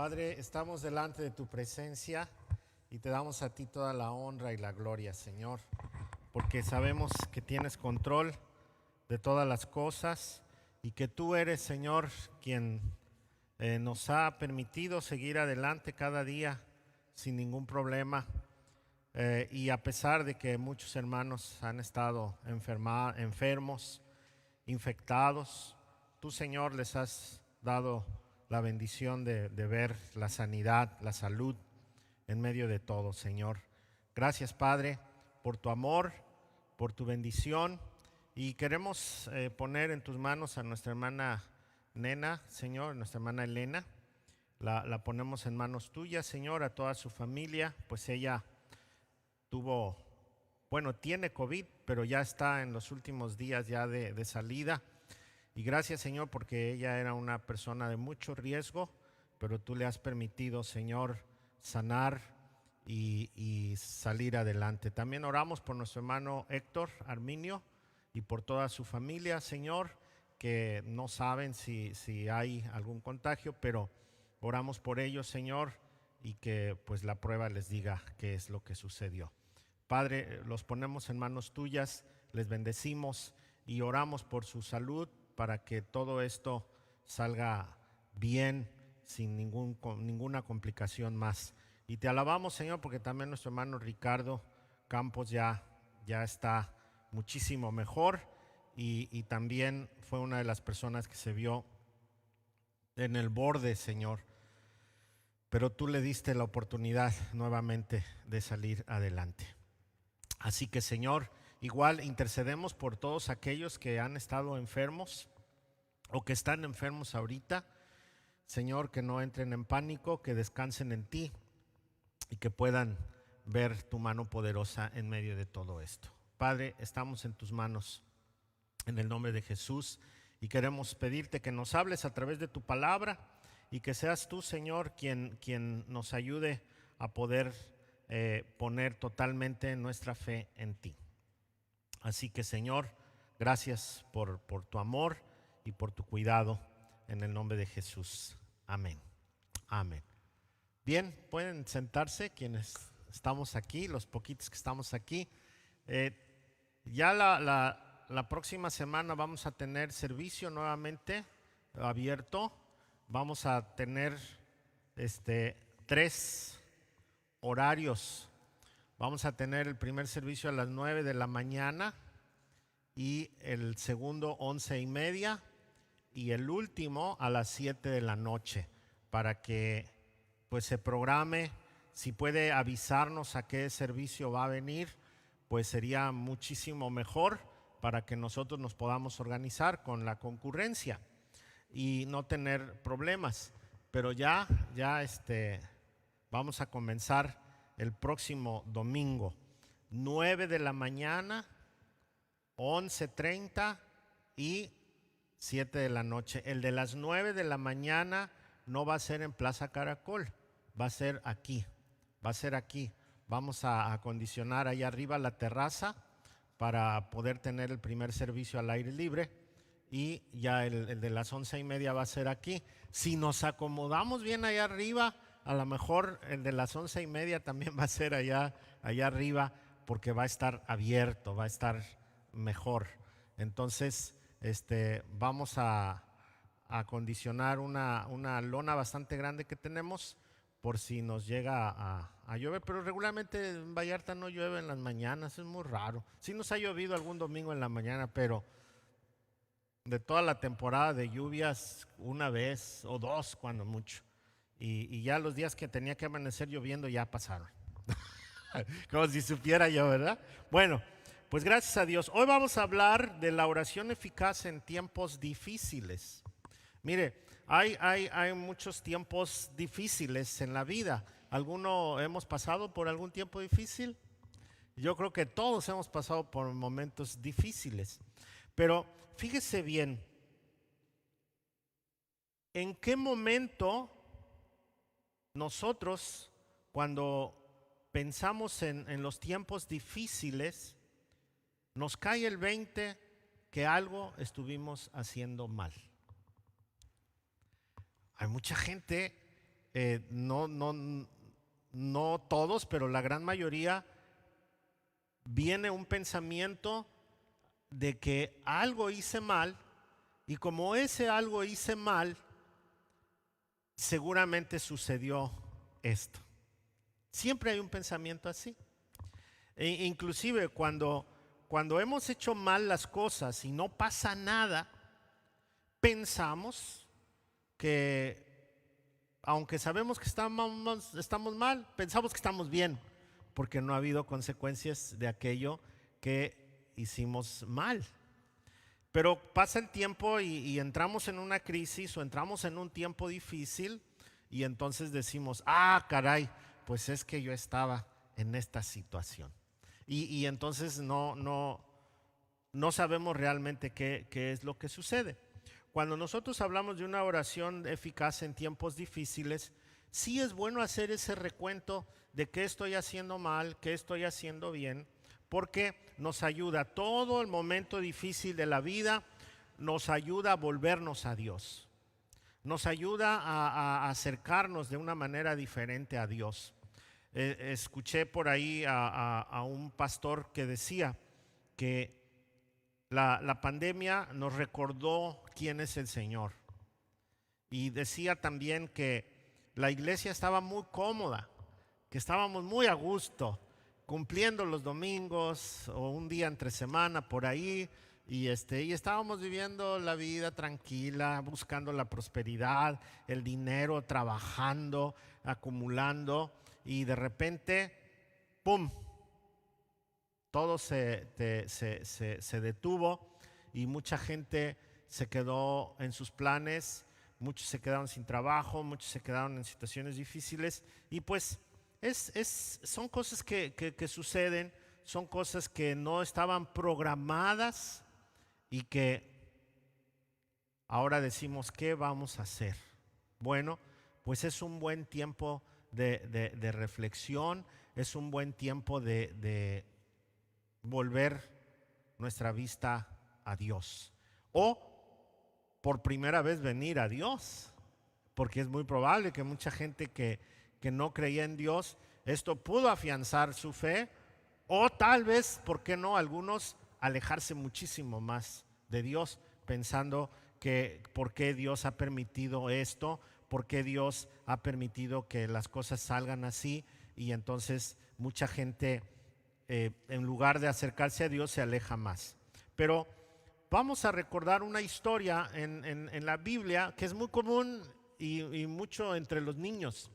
Padre, estamos delante de tu presencia y te damos a ti toda la honra y la gloria, Señor, porque sabemos que tienes control de todas las cosas y que tú eres, Señor, quien nos ha permitido seguir adelante cada día sin ningún problema. Y a pesar de que muchos hermanos han estado enfermos, infectados, tú, Señor, les has dado la bendición de ver la sanidad, la salud en medio de todo, Señor. Gracias, Padre, por tu amor, por tu bendición, y queremos poner en tus manos a nuestra hermana Nena, Señor, nuestra hermana Elena. La ponemos en manos tuyas, Señor, a toda su familia, pues ella tiene COVID, pero ya está en los últimos días ya de salida. Y gracias, Señor, porque ella era una persona de mucho riesgo, pero tú le has permitido, Señor, sanar y salir adelante. También oramos por nuestro hermano Héctor Arminio y por toda su familia, Señor, que no saben si hay algún contagio, pero oramos por ellos, Señor, y que pues la prueba les diga qué es lo que sucedió. Padre, los ponemos en manos tuyas, les bendecimos y oramos por su salud para que todo esto salga bien, sin ninguna complicación más. Y te alabamos, Señor, porque también nuestro hermano Ricardo Campos ya está muchísimo mejor y también fue una de las personas que se vio en el borde, Señor. Pero tú le diste la oportunidad nuevamente de salir adelante. Así que, Señor, igual intercedemos por todos aquellos que han estado enfermos o que están enfermos ahorita. Señor, que no entren en pánico, que descansen en ti y que puedan ver tu mano poderosa en medio de todo esto. Padre, estamos en tus manos en el nombre de Jesús y queremos pedirte que nos hables a través de tu palabra y que seas tú, Señor, quien nos ayude a poder poner totalmente nuestra fe en ti. Así que, Señor, gracias por tu amor y por tu cuidado en el nombre de Jesús. Amén. Amén. Bien, pueden sentarse quienes estamos aquí, los poquitos que estamos aquí. Ya la próxima semana vamos a tener servicio nuevamente abierto. Vamos a tener 3 horarios. Vamos a tener el primer servicio a las 9 de la mañana y el segundo 11:30 y el último a las 7 de la noche, para que pues se programe. Si puede avisarnos a qué servicio va a venir, pues sería muchísimo mejor para que nosotros nos podamos organizar con la concurrencia y no tener problemas. Pero ya vamos a comenzar el próximo domingo, 9 de la mañana, 11:30 y 7 de la noche. El de las 9 de la mañana no va a ser en Plaza Caracol, va a ser aquí. Vamos a acondicionar allá arriba la terraza para poder tener el primer servicio al aire libre. Y ya el de las 11:30 va a ser aquí. Si nos acomodamos bien allá arriba, a lo mejor el de las 11:30 también va a ser allá arriba, porque va a estar abierto, va a estar mejor. Entonces, vamos a acondicionar una lona bastante grande que tenemos por si nos llega a llover, pero regularmente en Vallarta no llueve en las mañanas, es muy raro. Sí nos ha llovido algún domingo en la mañana, pero de toda la temporada de lluvias, una vez o dos cuando mucho. Y ya los días que tenía que amanecer lloviendo ya pasaron. Como si supiera yo, ¿verdad? Bueno, pues gracias a Dios. Hoy vamos a hablar de la oración eficaz en tiempos difíciles. Mire, hay muchos tiempos difíciles en la vida. ¿Alguno hemos pasado por algún tiempo difícil? Yo creo que todos hemos pasado por momentos difíciles. Pero fíjese bien, ¿en qué momento nosotros, cuando pensamos en los tiempos difíciles, nos cae el 20 que algo estuvimos haciendo mal? Hay mucha gente no todos, pero la gran mayoría, viene un pensamiento de que algo hice mal, y como ese algo hice mal, seguramente sucedió esto. Siempre hay un pensamiento así. Inclusive cuando hemos hecho mal las cosas y no pasa nada, pensamos que, aunque sabemos que estamos mal, pensamos que estamos bien, porque no ha habido consecuencias de aquello que hicimos mal. Pero pasa el tiempo y entramos en una crisis o entramos en un tiempo difícil, y entonces decimos, caray, pues es que yo estaba en esta situación. Y entonces no sabemos realmente qué es lo que sucede. Cuando nosotros hablamos de una oración eficaz en tiempos difíciles, sí es bueno hacer ese recuento de qué estoy haciendo mal, qué estoy haciendo bien, porque nos ayuda. Todo el momento difícil de la vida nos ayuda a volvernos a Dios. Nos ayuda a acercarnos de una manera diferente a Dios. Escuché por ahí a un pastor que decía que la pandemia nos recordó quién es el Señor. Y decía también que la iglesia estaba muy cómoda, que estábamos muy a gusto, cumpliendo los domingos o un día entre semana por ahí, y estábamos viviendo la vida tranquila, buscando la prosperidad, el dinero, trabajando, acumulando, y de repente, ¡pum!, todo se detuvo, y mucha gente se quedó en sus planes, muchos se quedaron sin trabajo, muchos se quedaron en situaciones difíciles, y pues son cosas que suceden, son cosas que no estaban programadas, y que ahora decimos, ¿qué vamos a hacer? Bueno, pues es un buen tiempo de reflexión, es un buen tiempo de volver nuestra vista a Dios, o por primera vez venir a Dios, porque es muy probable que mucha gente que no creía en Dios, esto pudo afianzar su fe, o tal vez, ¿por qué no?, algunos alejarse muchísimo más de Dios, pensando que por qué Dios ha permitido esto, por qué Dios ha permitido que las cosas salgan así, y entonces mucha gente, en lugar de acercarse a Dios, se aleja más. Pero vamos a recordar una historia en la Biblia que es muy común y mucho entre los niños.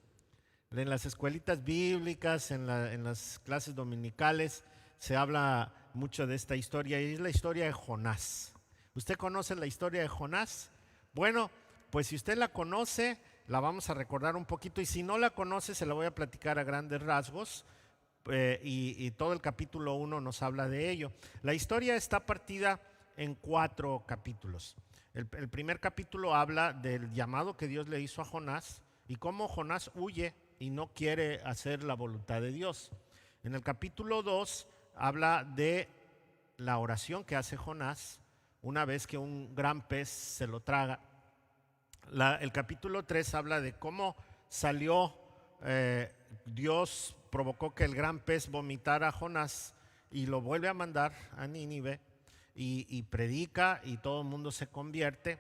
En las escuelitas bíblicas, en las clases dominicales, se habla mucho de esta historia, y es la historia de Jonás. ¿Usted conoce la historia de Jonás? Bueno, pues si usted la conoce, la vamos a recordar un poquito, y si no la conoce, se la voy a platicar a grandes rasgos, y todo el capítulo 1 nos habla de ello. La historia está partida en 4 capítulos. El primer capítulo habla del llamado que Dios le hizo a Jonás, y cómo Jonás huye y no quiere hacer la voluntad de Dios. En el capítulo 2 habla de la oración que hace Jonás una vez que un gran pez se lo traga. El capítulo 3 habla de cómo salió, Dios provocó que el gran pez vomitara a Jonás y lo vuelve a mandar a Nínive, y predica, y todo el mundo se convierte.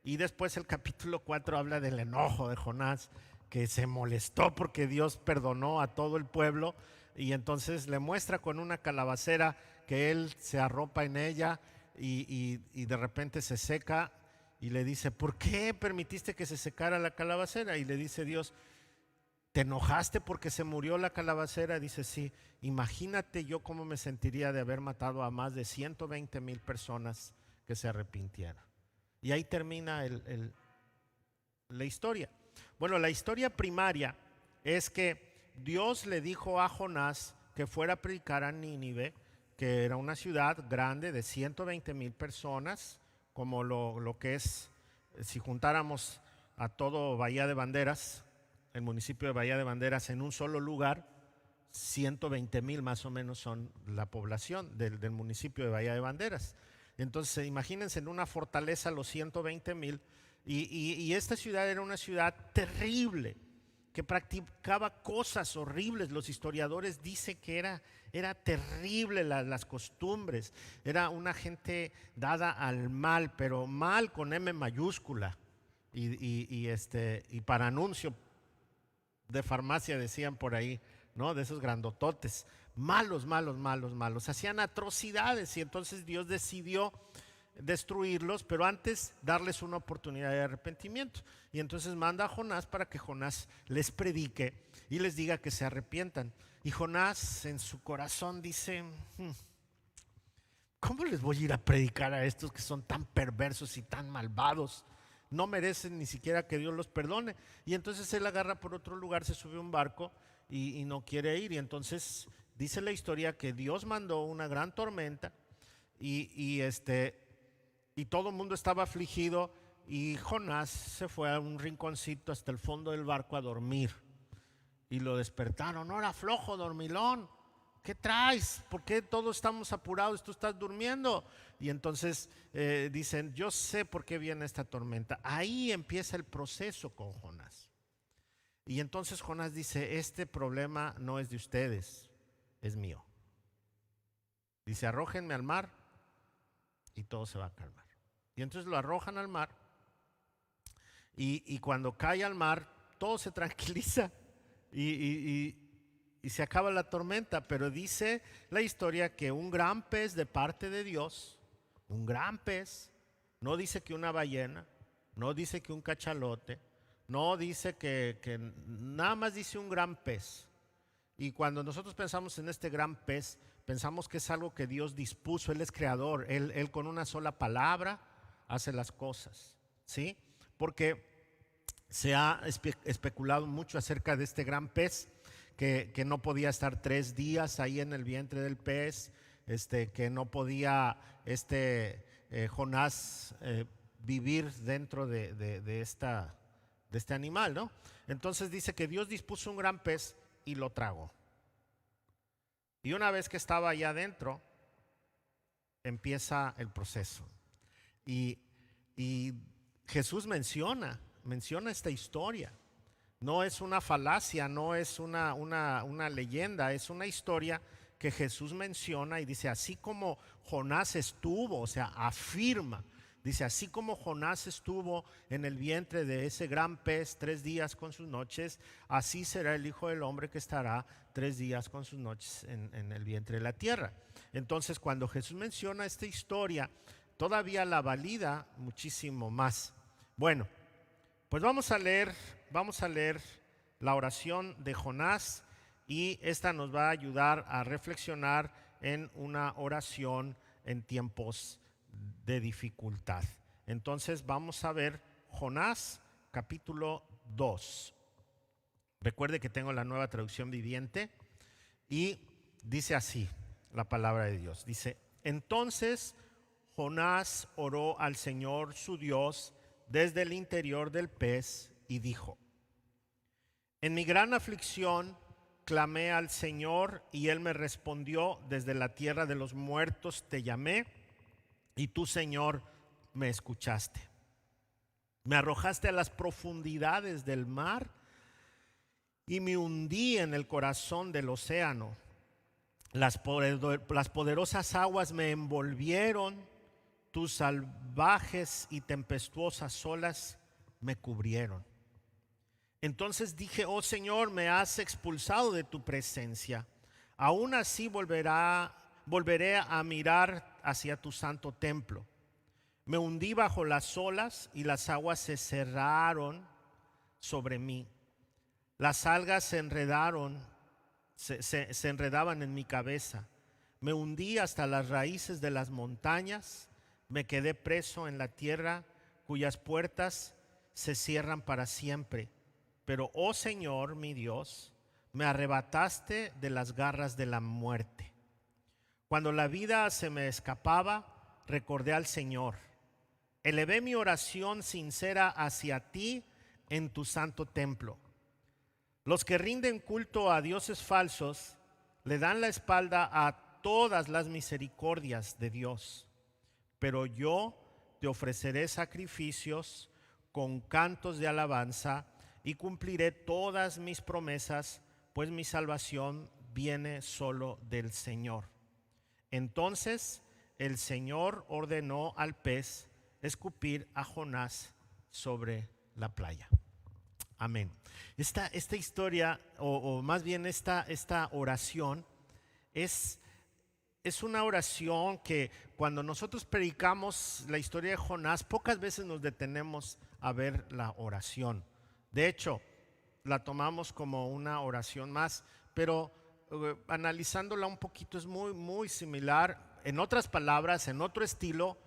Y después el capítulo 4 habla del enojo de Jonás, que se molestó porque Dios perdonó a todo el pueblo, y entonces le muestra con una calabacera que él se arropa en ella, y de repente se seca, y le dice, ¿por qué permitiste que se secara la calabacera? Y le dice Dios, ¿te enojaste porque se murió la calabacera? Dice, sí. Imagínate yo cómo me sentiría de haber matado a más de 120,000 personas que se arrepintieran. Y ahí termina la historia. Bueno, la historia primaria es que Dios le dijo a Jonás que fuera a predicar a Nínive, que era una ciudad grande de 120,000 personas, como lo que es, si juntáramos a todo Bahía de Banderas, el municipio de Bahía de Banderas, en un solo lugar, 120,000 más o menos son la población del municipio de Bahía de Banderas. Entonces imagínense en una fortaleza los 120,000, y esta ciudad era una ciudad terrible, que practicaba cosas horribles. Los historiadores dicen que era terrible las costumbres. Era una gente dada al mal, pero mal con M mayúscula. Y para anuncio de farmacia decían por ahí, ¿no? De esos grandototes. Malos, malos, malos, malos. Hacían atrocidades y entonces Dios decidió destruirlos, pero antes darles una oportunidad de arrepentimiento. Y entonces manda a Jonás para que Jonás les predique y les diga que se arrepientan. Y Jonás en su corazón dice: ¿cómo les voy a ir a predicar a estos que son tan perversos y tan malvados? No merecen ni siquiera que Dios los perdone. Y entonces él agarra por otro lugar, se sube a un barco y no quiere ir. Y entonces dice la historia que Dios mandó una gran tormenta y todo el mundo estaba afligido, y Jonás se fue a un rinconcito hasta el fondo del barco a dormir. Y lo despertaron: ahora flojo, dormilón, ¿qué traes? ¿Por qué todos estamos apurados? ¿Tú estás durmiendo? Y entonces dicen: yo sé por qué viene esta tormenta. Ahí empieza el proceso con Jonás. Y entonces Jonás dice: este problema no es de ustedes, es mío. Dice: arrójenme al mar y todo se va a calmar. Y entonces lo arrojan al mar, y cuando cae al mar todo se tranquiliza y se acaba la tormenta. Pero dice la historia que un gran pez de parte de Dios, un gran pez, no dice que una ballena, no dice que un cachalote, no dice que nada más dice un gran pez. Y cuando nosotros pensamos en este gran pez, pensamos que es algo que Dios dispuso. Él es creador, él con una sola palabra hace las cosas, ¿sí? Porque se ha especulado mucho acerca de este gran pez, que no podía estar 3 días ahí en el vientre del pez, que no podía Jonás vivir dentro de este animal, ¿no? Entonces dice que Dios dispuso un gran pez y lo tragó. Y una vez que estaba allá adentro, empieza el proceso. Y Jesús menciona esta historia. No es una falacia, no es una leyenda, es una historia que Jesús menciona y dice: así como Jonás estuvo, o sea, afirma, dice: así como Jonás estuvo en el vientre de ese gran pez 3 días con sus noches, así será el Hijo del Hombre, que estará 3 días con sus noches en el vientre de la tierra. Entonces, cuando Jesús menciona esta historia, todavía la valida muchísimo más. Bueno, pues vamos a leer la oración de Jonás, y esta nos va a ayudar a reflexionar en una oración en tiempos de dificultad. Entonces vamos a ver Jonás capítulo 2. Recuerde que tengo la Nueva Traducción Viviente y dice así la palabra de Dios. Dice: entonces Jonás oró al Señor su Dios desde el interior del pez y dijo: en mi gran aflicción clamé al Señor, y Él me respondió. Desde la tierra de los muertos te llamé, y tú, Señor, me escuchaste. Me arrojaste a las profundidades del mar y me hundí en el corazón del océano. Las poderosas aguas me envolvieron, tus salvajes y tempestuosas olas me cubrieron. Entonces dije: oh Señor, me has expulsado de tu presencia. Aún así volveré a mirar hacia tu santo templo. Me hundí bajo las olas y las aguas se cerraron sobre mí. Las algas se enredaban en mi cabeza. Me hundí hasta las raíces de las montañas. Me quedé preso en la tierra, cuyas puertas se cierran para siempre. Pero, oh Señor, mi Dios, me arrebataste de las garras de la muerte. Cuando la vida se me escapaba, recordé al Señor. Elevé mi oración sincera hacia ti en tu santo templo. Los que rinden culto a dioses falsos le dan la espalda a todas las misericordias de Dios. Pero yo te ofreceré sacrificios con cantos de alabanza. y cumpliré todas mis promesas, pues mi salvación viene solo del Señor. Entonces el Señor ordenó al pez escupir a Jonás sobre la playa. Amén. Esta historia, o más bien esta oración, es una oración que cuando nosotros predicamos la historia de Jonás, pocas veces nos detenemos a ver la oración. De hecho, la tomamos como una oración más, pero analizándola un poquito es muy, muy similar, en otras palabras, en otro estilo,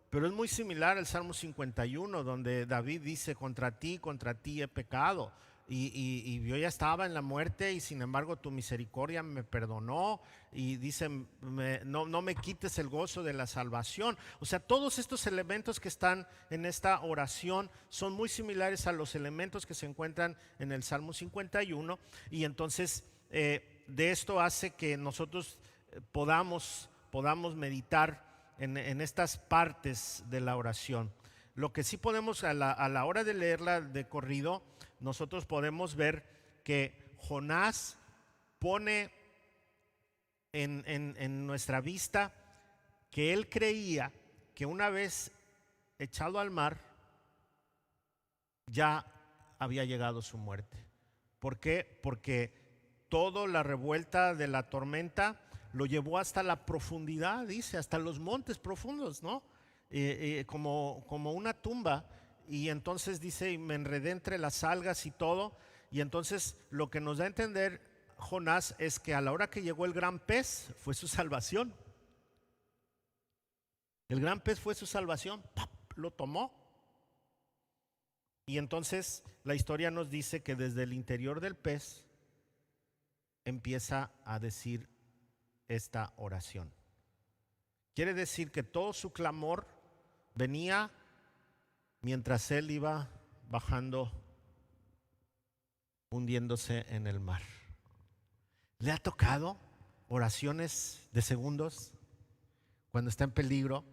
pero es muy similar al Salmo 51, donde David dice: contra ti he pecado. Y yo ya estaba en la muerte y sin embargo tu misericordia me perdonó. Y dice: no me quites el gozo de la salvación. O sea, todos estos elementos que están en esta oración son muy similares a los elementos que se encuentran en el Salmo 51. Y entonces de esto hace que nosotros podamos meditar en estas partes de la oración. Lo que sí podemos a la hora de leerla de corrido, nosotros podemos ver que Jonás pone en nuestra vista que él creía que una vez echado al mar ya había llegado su muerte. ¿Por qué? Porque toda la revuelta de la tormenta lo llevó hasta la profundidad, dice, hasta los montes profundos, ¿no? Como una tumba. Y entonces dice: y me enredé entre las algas y todo. Y entonces lo que nos da a entender Jonás es que a la hora que llegó el gran pez fue su salvación. El gran pez fue su salvación. ¡Pap! Lo tomó. Y entonces la historia nos dice que desde el interior del pez empieza a decir esta oración. Quiere decir que todo su clamor venía mientras él iba bajando, hundiéndose en el mar. ¿Le ha tocado oraciones de segundos? Cuando está en peligro,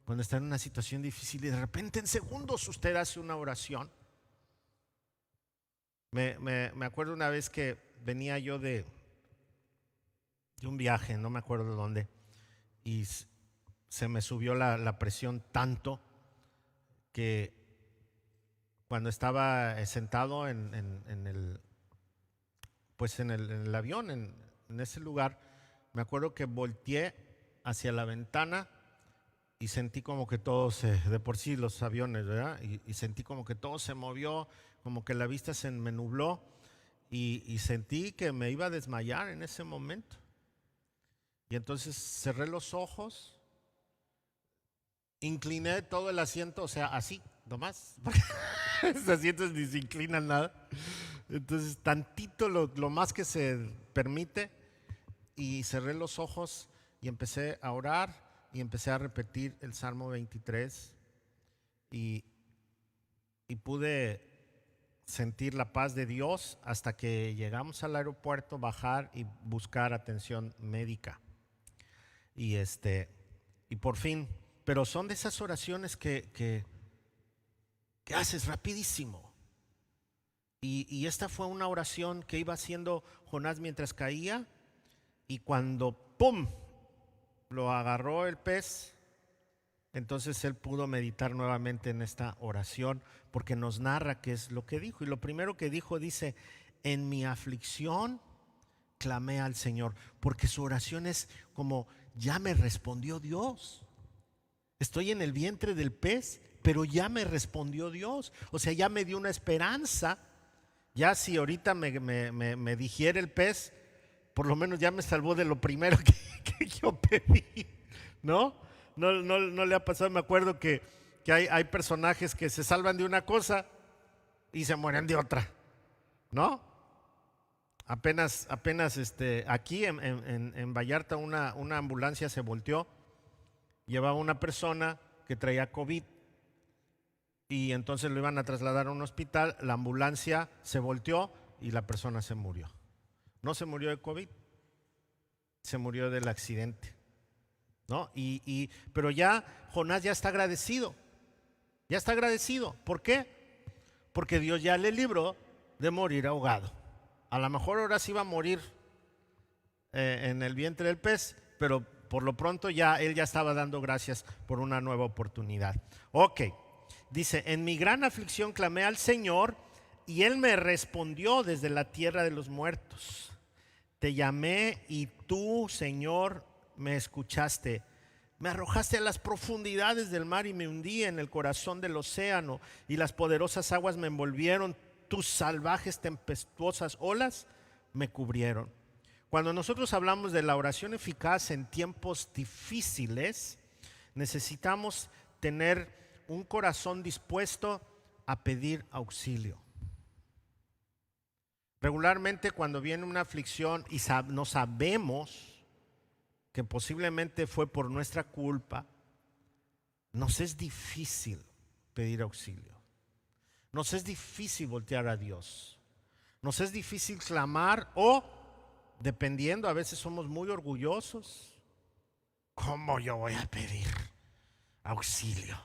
cuando está en una situación difícil y de repente en segundos usted hace una oración. Me acuerdo una vez que venía yo de un viaje, no me acuerdo de dónde, y se me subió la presión tanto que cuando estaba sentado en el avión, en ese lugar, me acuerdo que volteé hacia la ventana y sentí como que todo de por sí los aviones, ¿verdad? Y sentí como que todo se movió, como que la vista se me nubló y sentí que me iba a desmayar en ese momento. Y entonces cerré los ojos, incliné todo el asiento, o sea, así, nomás, porque los asientos ni se inclinan nada. Entonces, tantito lo más que se permite, y cerré los ojos y empecé a orar y empecé a repetir el Salmo 23 y pude sentir la paz de Dios hasta que llegamos al aeropuerto, bajar y buscar atención médica. Y por fin, pero son de esas oraciones que haces rapidísimo. Y esta fue una oración que iba haciendo Jonás mientras caía, y cuando ¡pum!, lo agarró el pez, entonces él pudo meditar nuevamente en esta oración, porque nos narra qué es lo que dijo. Y lo primero que dijo, dice: en mi aflicción clamé al Señor, porque su oración es como: ya me respondió Dios. Estoy en el vientre del pez, pero ya me respondió Dios. O sea, ya me dio una esperanza. Ya si ahorita me digiere el pez, por lo menos ya me salvó de lo primero que yo pedí, ¿no? No le ha pasado. Me acuerdo que hay personajes que se salvan de una cosa y se mueren de otra, ¿no? Apenas aquí en Vallarta una ambulancia se volteó, llevaba una persona que traía COVID y entonces lo iban a trasladar a un hospital. La ambulancia se volteó y la persona se murió. No se murió de COVID, se murió del accidente, ¿no? Pero ya Jonás ya está agradecido. Ya está agradecido. ¿Por qué? Porque Dios ya le libró de morir ahogado. A lo mejor ahora sí va a morir en el vientre del pez, pero por lo pronto él ya estaba dando gracias por una nueva oportunidad. Ok, dice, en mi gran aflicción clamé al Señor y Él me respondió desde la tierra de los muertos. Te llamé y tú, Señor, me escuchaste. Me arrojaste a las profundidades del mar y me hundí en el corazón del océano y las poderosas aguas me envolvieron. Tus salvajes tempestuosas olas me cubrieron. Cuando nosotros hablamos de la oración eficaz en tiempos difíciles, necesitamos tener un corazón dispuesto a pedir auxilio. Regularmente cuando viene una aflicción y no sabemos que posiblemente fue por nuestra culpa, nos es difícil pedir auxilio. Nos es difícil voltear a Dios. Nos es difícil clamar o, dependiendo, a veces somos muy orgullosos. ¿Cómo yo voy a pedir auxilio?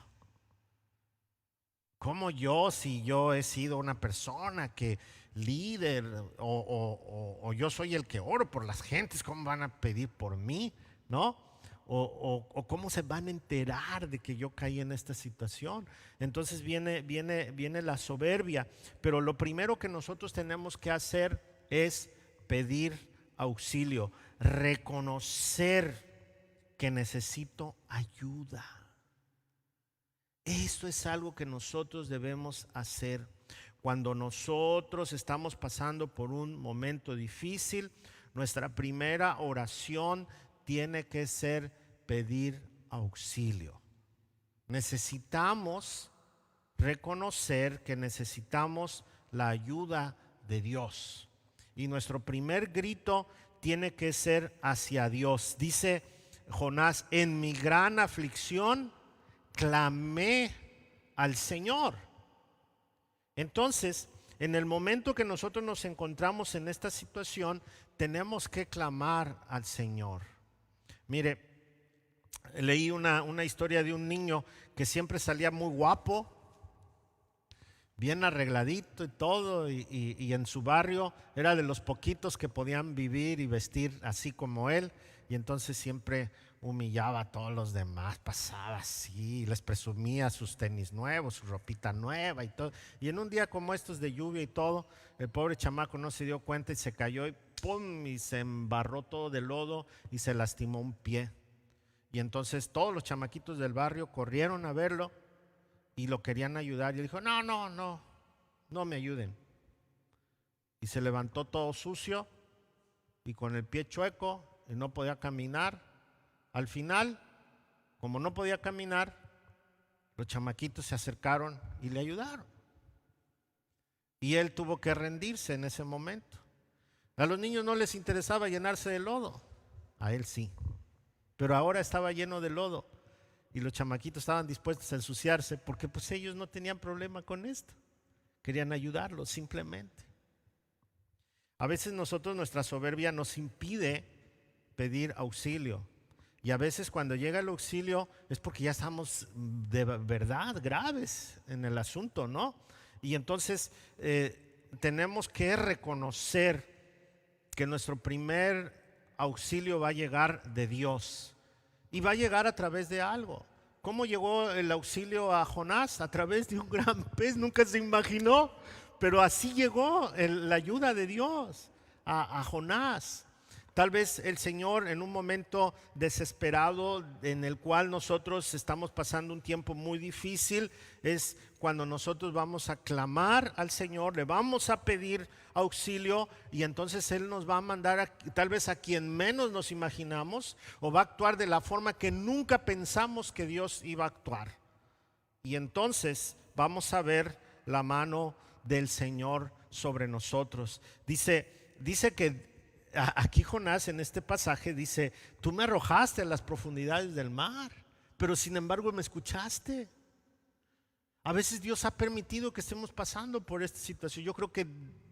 ¿Cómo yo, si yo he sido una persona que líder o yo soy el que oro por las gentes, cómo van a pedir por mí? ¿No? O cómo se van a enterar de que yo caí en esta situación. Entonces viene la soberbia. Pero lo primero que nosotros tenemos que hacer es pedir auxilio, reconocer que necesito ayuda. Esto es algo que nosotros debemos hacer cuando nosotros estamos pasando por un momento difícil. Nuestra primera oración tiene que ser pedir auxilio. Necesitamos reconocer que necesitamos la ayuda de Dios. Y nuestro primer grito tiene que ser hacia Dios. Dice Jonás, en mi gran aflicción clamé al Señor. Entonces, en el momento que nosotros nos encontramos en esta situación, tenemos que clamar al Señor. Mire, leí una historia de un niño que siempre salía muy guapo, bien arregladito y todo, y en su barrio era de los poquitos que podían vivir y vestir así como él, y entonces siempre humillaba a todos los demás, pasaba así, les presumía sus tenis nuevos, su ropita nueva y todo. Y en un día como estos de lluvia y todo, el pobre chamaco no se dio cuenta y se cayó y ¡pum! Y se embarró todo de lodo y se lastimó un pie. Y entonces todos los chamaquitos del barrio corrieron a verlo y lo querían ayudar. Y él dijo, no me ayuden. Y se levantó todo sucio y con el pie chueco y no podía caminar. Al final, como no podía caminar, los chamaquitos se acercaron y le ayudaron. Y él tuvo que rendirse en ese momento. A los niños no les interesaba llenarse de lodo, a él sí. Pero ahora estaba lleno de lodo y los chamaquitos estaban dispuestos a ensuciarse porque pues ellos no tenían problema con esto. Querían ayudarlos simplemente. A veces nuestra soberbia nos impide pedir auxilio. Y a veces cuando llega el auxilio es porque ya estamos de verdad graves en el asunto, ¿no? Y entonces tenemos que reconocer que nuestro primer auxilio va a llegar de Dios y va a llegar a través de algo. ¿Cómo llegó el auxilio a Jonás? A través de un gran pez, nunca se imaginó, pero así llegó la ayuda de Dios a Jonás. Tal vez el Señor en un momento desesperado en el cual nosotros estamos pasando un tiempo muy difícil, es cuando nosotros vamos a clamar al Señor, le vamos a pedir auxilio y entonces Él nos va a mandar tal vez a quien menos nos imaginamos o va a actuar de la forma que nunca pensamos que Dios iba a actuar. Y entonces vamos a ver la mano del Señor sobre nosotros. Dice que aquí Jonás en este pasaje dice, tú me arrojaste a las profundidades del mar, pero sin embargo me escuchaste. A veces Dios ha permitido que estemos pasando por esta situación. Yo creo que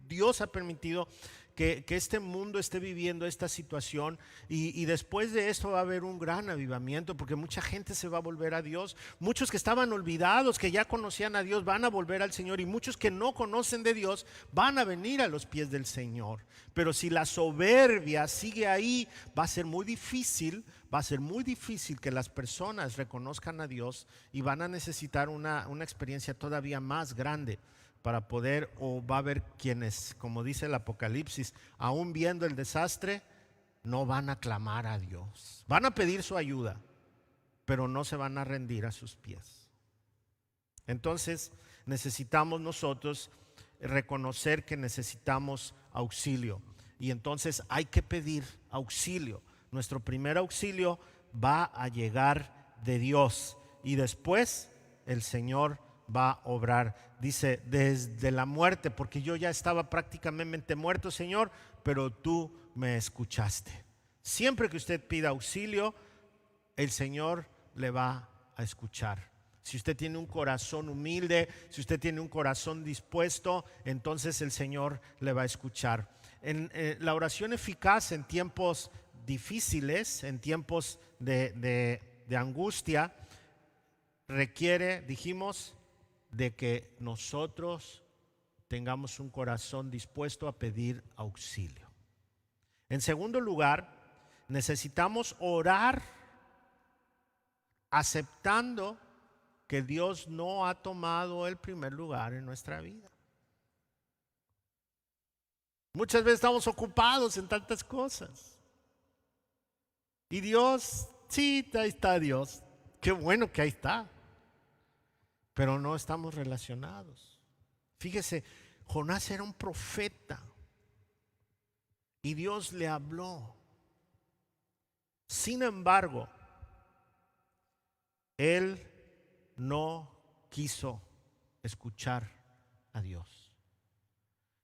Dios ha permitido que este mundo esté viviendo esta situación y después de esto va a haber un gran avivamiento porque mucha gente se va a volver a Dios. Muchos que estaban olvidados, que ya conocían a Dios, van a volver al Señor, y muchos que no conocen de Dios van a venir a los pies del Señor. Pero si la soberbia sigue ahí, va a ser muy difícil que las personas reconozcan a Dios, y van a necesitar una experiencia todavía más grande para poder, o va a haber quienes, como dice el Apocalipsis, aún viendo el desastre, no van a clamar a Dios. Van a pedir su ayuda, pero no se van a rendir a sus pies. Entonces necesitamos nosotros reconocer que necesitamos auxilio, y entonces hay que pedir auxilio. Nuestro primer auxilio va a llegar de Dios, y después el Señor va a obrar. Dice, desde la muerte, porque yo ya estaba prácticamente muerto, Señor, pero tú me escuchaste. Siempre que usted pida auxilio, el Señor le va a escuchar. Si usted tiene un corazón humilde, si usted tiene un corazón dispuesto, entonces el Señor le va a escuchar. La oración eficaz en tiempos difíciles, en tiempos de angustia, requiere, dijimos, de que nosotros tengamos un corazón dispuesto a pedir auxilio. En segundo lugar, necesitamos orar aceptando que Dios no ha tomado el primer lugar en nuestra vida. Muchas veces estamos ocupados en tantas cosas, y Dios, sí, ahí está Dios, qué bueno que ahí está, pero no estamos relacionados. Fíjese, Jonás era un profeta y Dios le habló. Sin embargo, él no quiso escuchar a Dios.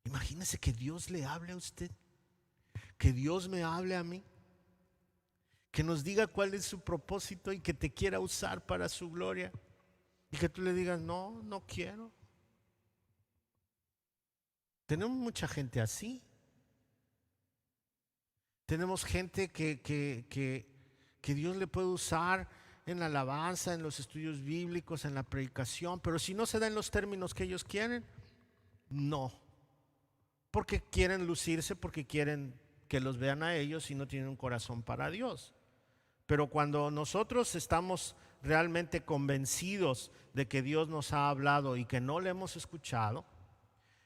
Imagínese que Dios le hable a usted, que Dios me hable a mí, que nos diga cuál es su propósito y que te quiera usar para su gloria, y que tú le digas, no, no quiero. Tenemos mucha gente así. Tenemos gente que Dios le puede usar en la alabanza, en los estudios bíblicos, en la predicación, pero si no se da en los términos que ellos quieren, no. Porque quieren lucirse, porque quieren que los vean a ellos y no tienen un corazón para Dios. Pero cuando nosotros estamos realmente convencidos de que Dios nos ha hablado y que no le hemos escuchado,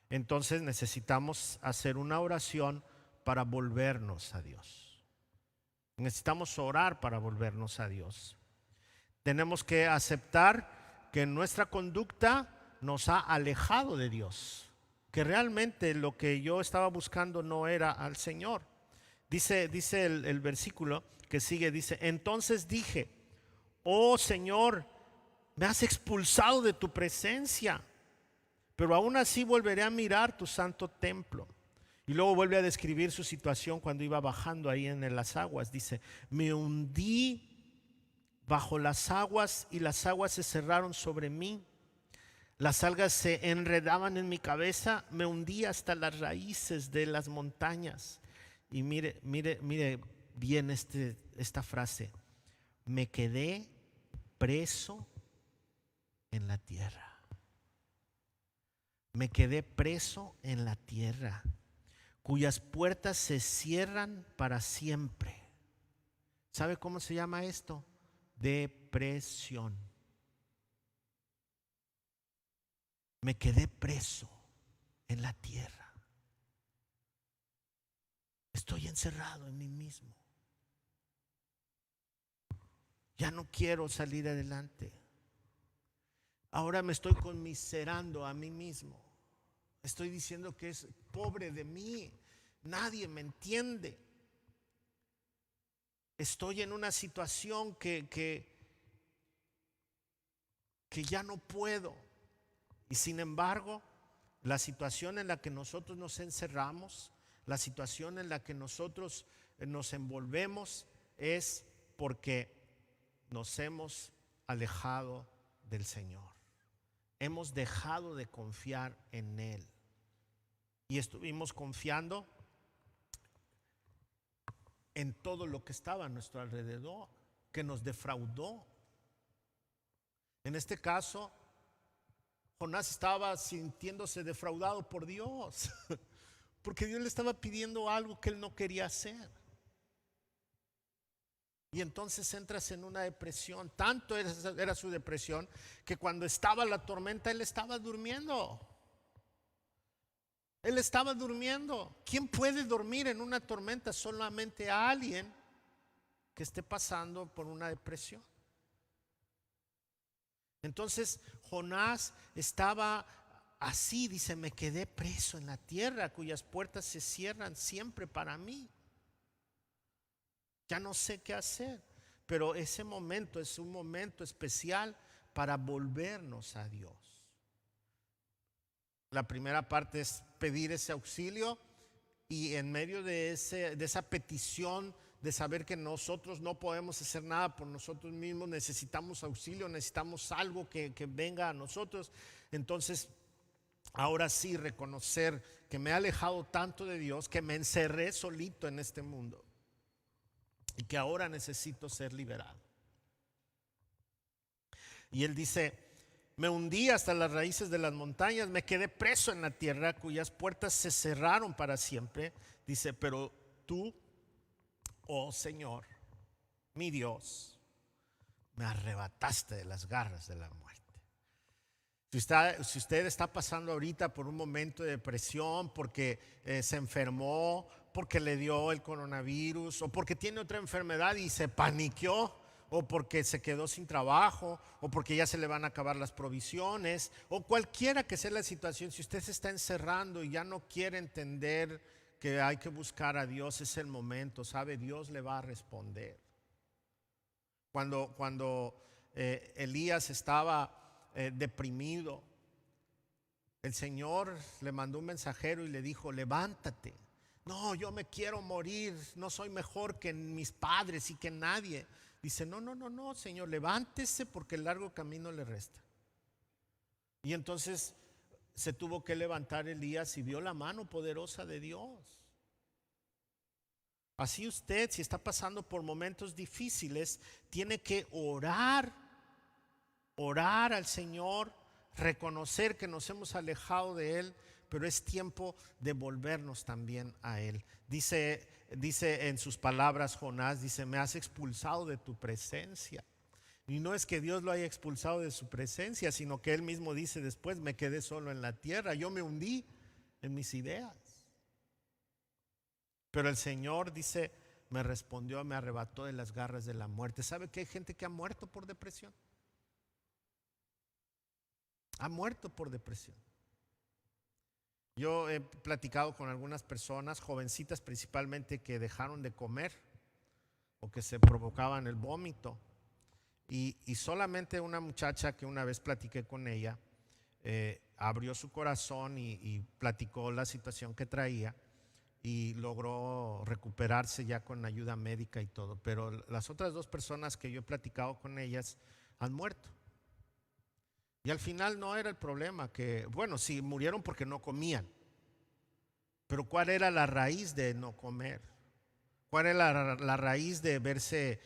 entonces necesitamos hacer una oración para volvernos a Dios. Necesitamos orar para volvernos a Dios. Tenemos que aceptar que nuestra conducta nos ha alejado de Dios, que realmente lo que yo estaba buscando no era al Señor. Dice el versículo que sigue, dice, entonces dije, oh Señor, me has expulsado de tu presencia, pero aún así volveré a mirar tu santo templo. Y luego vuelve a describir su situación cuando iba bajando ahí en las aguas. Dice, me hundí bajo las aguas y las aguas se cerraron sobre mí. Las algas se enredaban en mi cabeza, me hundí hasta las raíces de las montañas. Y mire bien esta frase, me quedé preso en la tierra. Me quedé preso en la tierra, cuyas puertas se cierran para siempre. ¿Sabe cómo se llama esto? Depresión. Me quedé preso en la tierra. Estoy encerrado en mí mismo. Ya no quiero salir adelante. Ahora me estoy conmiserando a mí mismo. Estoy diciendo que es pobre de mí. Nadie me entiende. Estoy en una situación que ya no puedo. Y sin embargo, la situación en la que nosotros nos encerramos, la situación en la que nosotros nos envolvemos, es porque nos hemos alejado del Señor. Hemos dejado de confiar en Él. Y estuvimos confiando en todo lo que estaba a nuestro alrededor, que nos defraudó. En este caso, Jonás estaba sintiéndose defraudado por Dios, porque Dios le estaba pidiendo algo que él no quería hacer. Y entonces entras en una depresión. Tanto era su depresión que cuando estaba la tormenta él estaba durmiendo. Él estaba durmiendo. ¿Quién puede dormir en una tormenta? Solamente a alguien que esté pasando por una depresión. Entonces Jonás estaba así, dice, me quedé preso en la tierra cuyas puertas se cierran siempre para mí. Ya no sé qué hacer, pero ese momento es un momento especial para volvernos a Dios. La primera parte es pedir ese auxilio, y en medio de esa petición de saber que nosotros no podemos hacer nada por nosotros mismos, necesitamos auxilio, necesitamos algo que venga a nosotros. Entonces, ahora sí reconocer que me he alejado tanto de Dios, que me encerré solito en este mundo y que ahora necesito ser liberado. Y él dice, me hundí hasta las raíces de las montañas, me quedé preso en la tierra cuyas puertas se cerraron para siempre. Dice, pero tú, oh Señor, mi Dios, me arrebataste de las garras de la muerte. Si usted está pasando ahorita por un momento de depresión porque se enfermó, porque le dio el coronavirus, o porque tiene otra enfermedad y se paniqueó, o porque se quedó sin trabajo, o porque ya se le van a acabar las provisiones, o cualquiera que sea la situación, si usted se está encerrando y ya no quiere entender que hay que buscar a Dios, es el momento, ¿sabe? Dios le va a responder. Cuando Elías estaba deprimido, el Señor le mandó un mensajero y le dijo, levántate. No, yo me quiero morir, no soy mejor que mis padres y que nadie. Dice, no, Señor, levántese porque el largo camino le resta. Y entonces se tuvo que levantar Elías y vio la mano poderosa de Dios. Así usted, si está pasando por momentos difíciles, tiene que orar al Señor, reconocer que nos hemos alejado de Él, pero es tiempo de volvernos también a Él. Dice en sus palabras Jonás, dice, me has expulsado de tu presencia. Y no es que Dios lo haya expulsado de su presencia, sino que Él mismo dice después, me quedé solo en la tierra, yo me hundí en mis ideas. Pero el Señor, dice, me respondió, me arrebató de las garras de la muerte. ¿Sabe que hay gente que ha muerto por depresión? Ha muerto por depresión. Yo he platicado con algunas personas, jovencitas principalmente, que dejaron de comer o que se provocaban el vómito. Y solamente una muchacha que una vez platiqué con ella, abrió su corazón y platicó la situación que traía y logró recuperarse ya con ayuda médica y todo. Pero las otras dos personas que yo he platicado con ellas han muerto. Y al final no era el problema, que, bueno, sí, murieron porque no comían. Pero ¿cuál era la raíz de no comer? ¿Cuál era la raíz de verse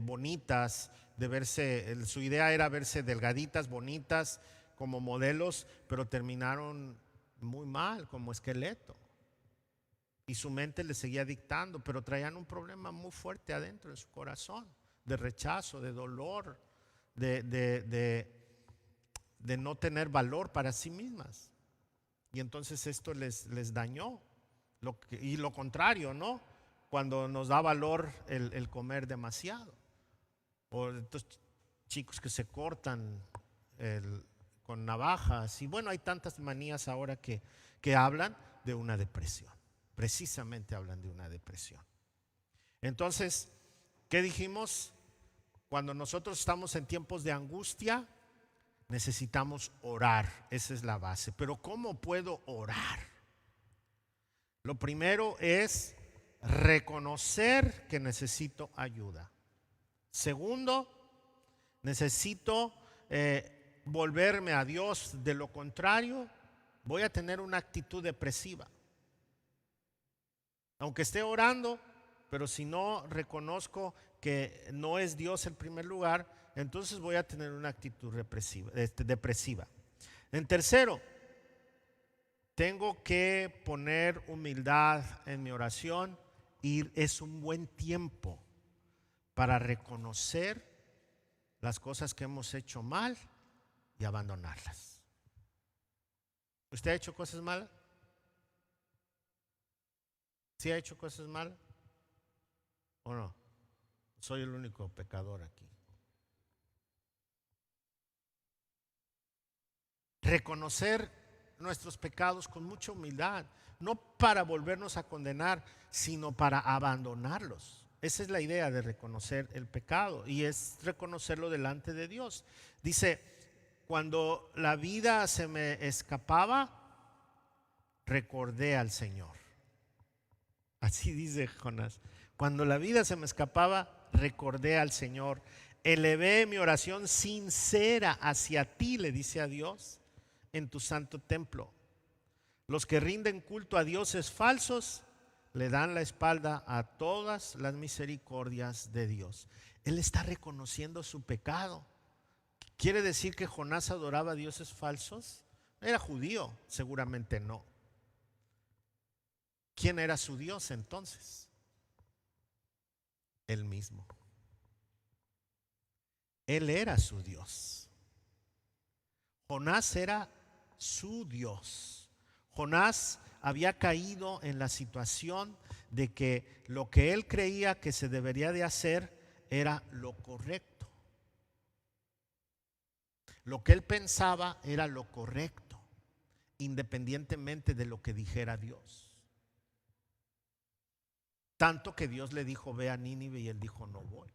bonitas, de verse, su idea era verse delgaditas, bonitas, como modelos, pero terminaron muy mal, como esqueleto? Y su mente le seguía dictando, pero traían un problema muy fuerte adentro en su corazón, de rechazo, de dolor, de no tener valor para sí mismas. Y entonces esto les dañó. Y lo contrario, ¿no? Cuando nos da valor el comer demasiado. O estos chicos que se cortan con navajas. Y bueno, hay tantas manías ahora que hablan de una depresión. Precisamente hablan de una depresión. Entonces, ¿qué dijimos? Cuando nosotros estamos en tiempos de angustia, necesitamos orar, esa es la base. Pero ¿cómo puedo orar? Lo primero es reconocer que necesito ayuda. Segundo, necesito volverme a Dios. De lo contrario, voy a tener una actitud depresiva. Aunque esté orando, pero si no reconozco que no es Dios el primer lugar, entonces voy a tener una actitud depresiva. En tercero, tengo que poner humildad en mi oración y es un buen tiempo para reconocer las cosas que hemos hecho mal y abandonarlas. ¿Usted ha hecho cosas malas? ¿Sí ha hecho cosas malas? ¿O no? Soy el único pecador aquí. Reconocer nuestros pecados con mucha humildad, no para volvernos a condenar, sino para abandonarlos. Esa es la idea de reconocer el pecado y es reconocerlo delante de Dios. Dice, cuando la vida se me escapaba, recordé al Señor. Así dice Jonás. Cuando la vida se me escapaba, recordé al Señor. Elevé mi oración sincera hacia ti, le dice a Dios, en tu santo templo. Los que rinden culto a dioses falsos le dan la espalda a todas las misericordias de Dios. Él está reconociendo su pecado. ¿Quiere decir que Jonás adoraba a dioses falsos? ¿Era judío? Seguramente no. ¿Quién era su Dios entonces? Él mismo. Él era su Dios. Jonás era su Dios. Jonás había caído en la situación de que lo que él creía que se debería de hacer era lo correcto. Lo que él pensaba era lo correcto, independientemente de lo que dijera Dios. Tanto que Dios le dijo, ve a Nínive, y él dijo, no voy.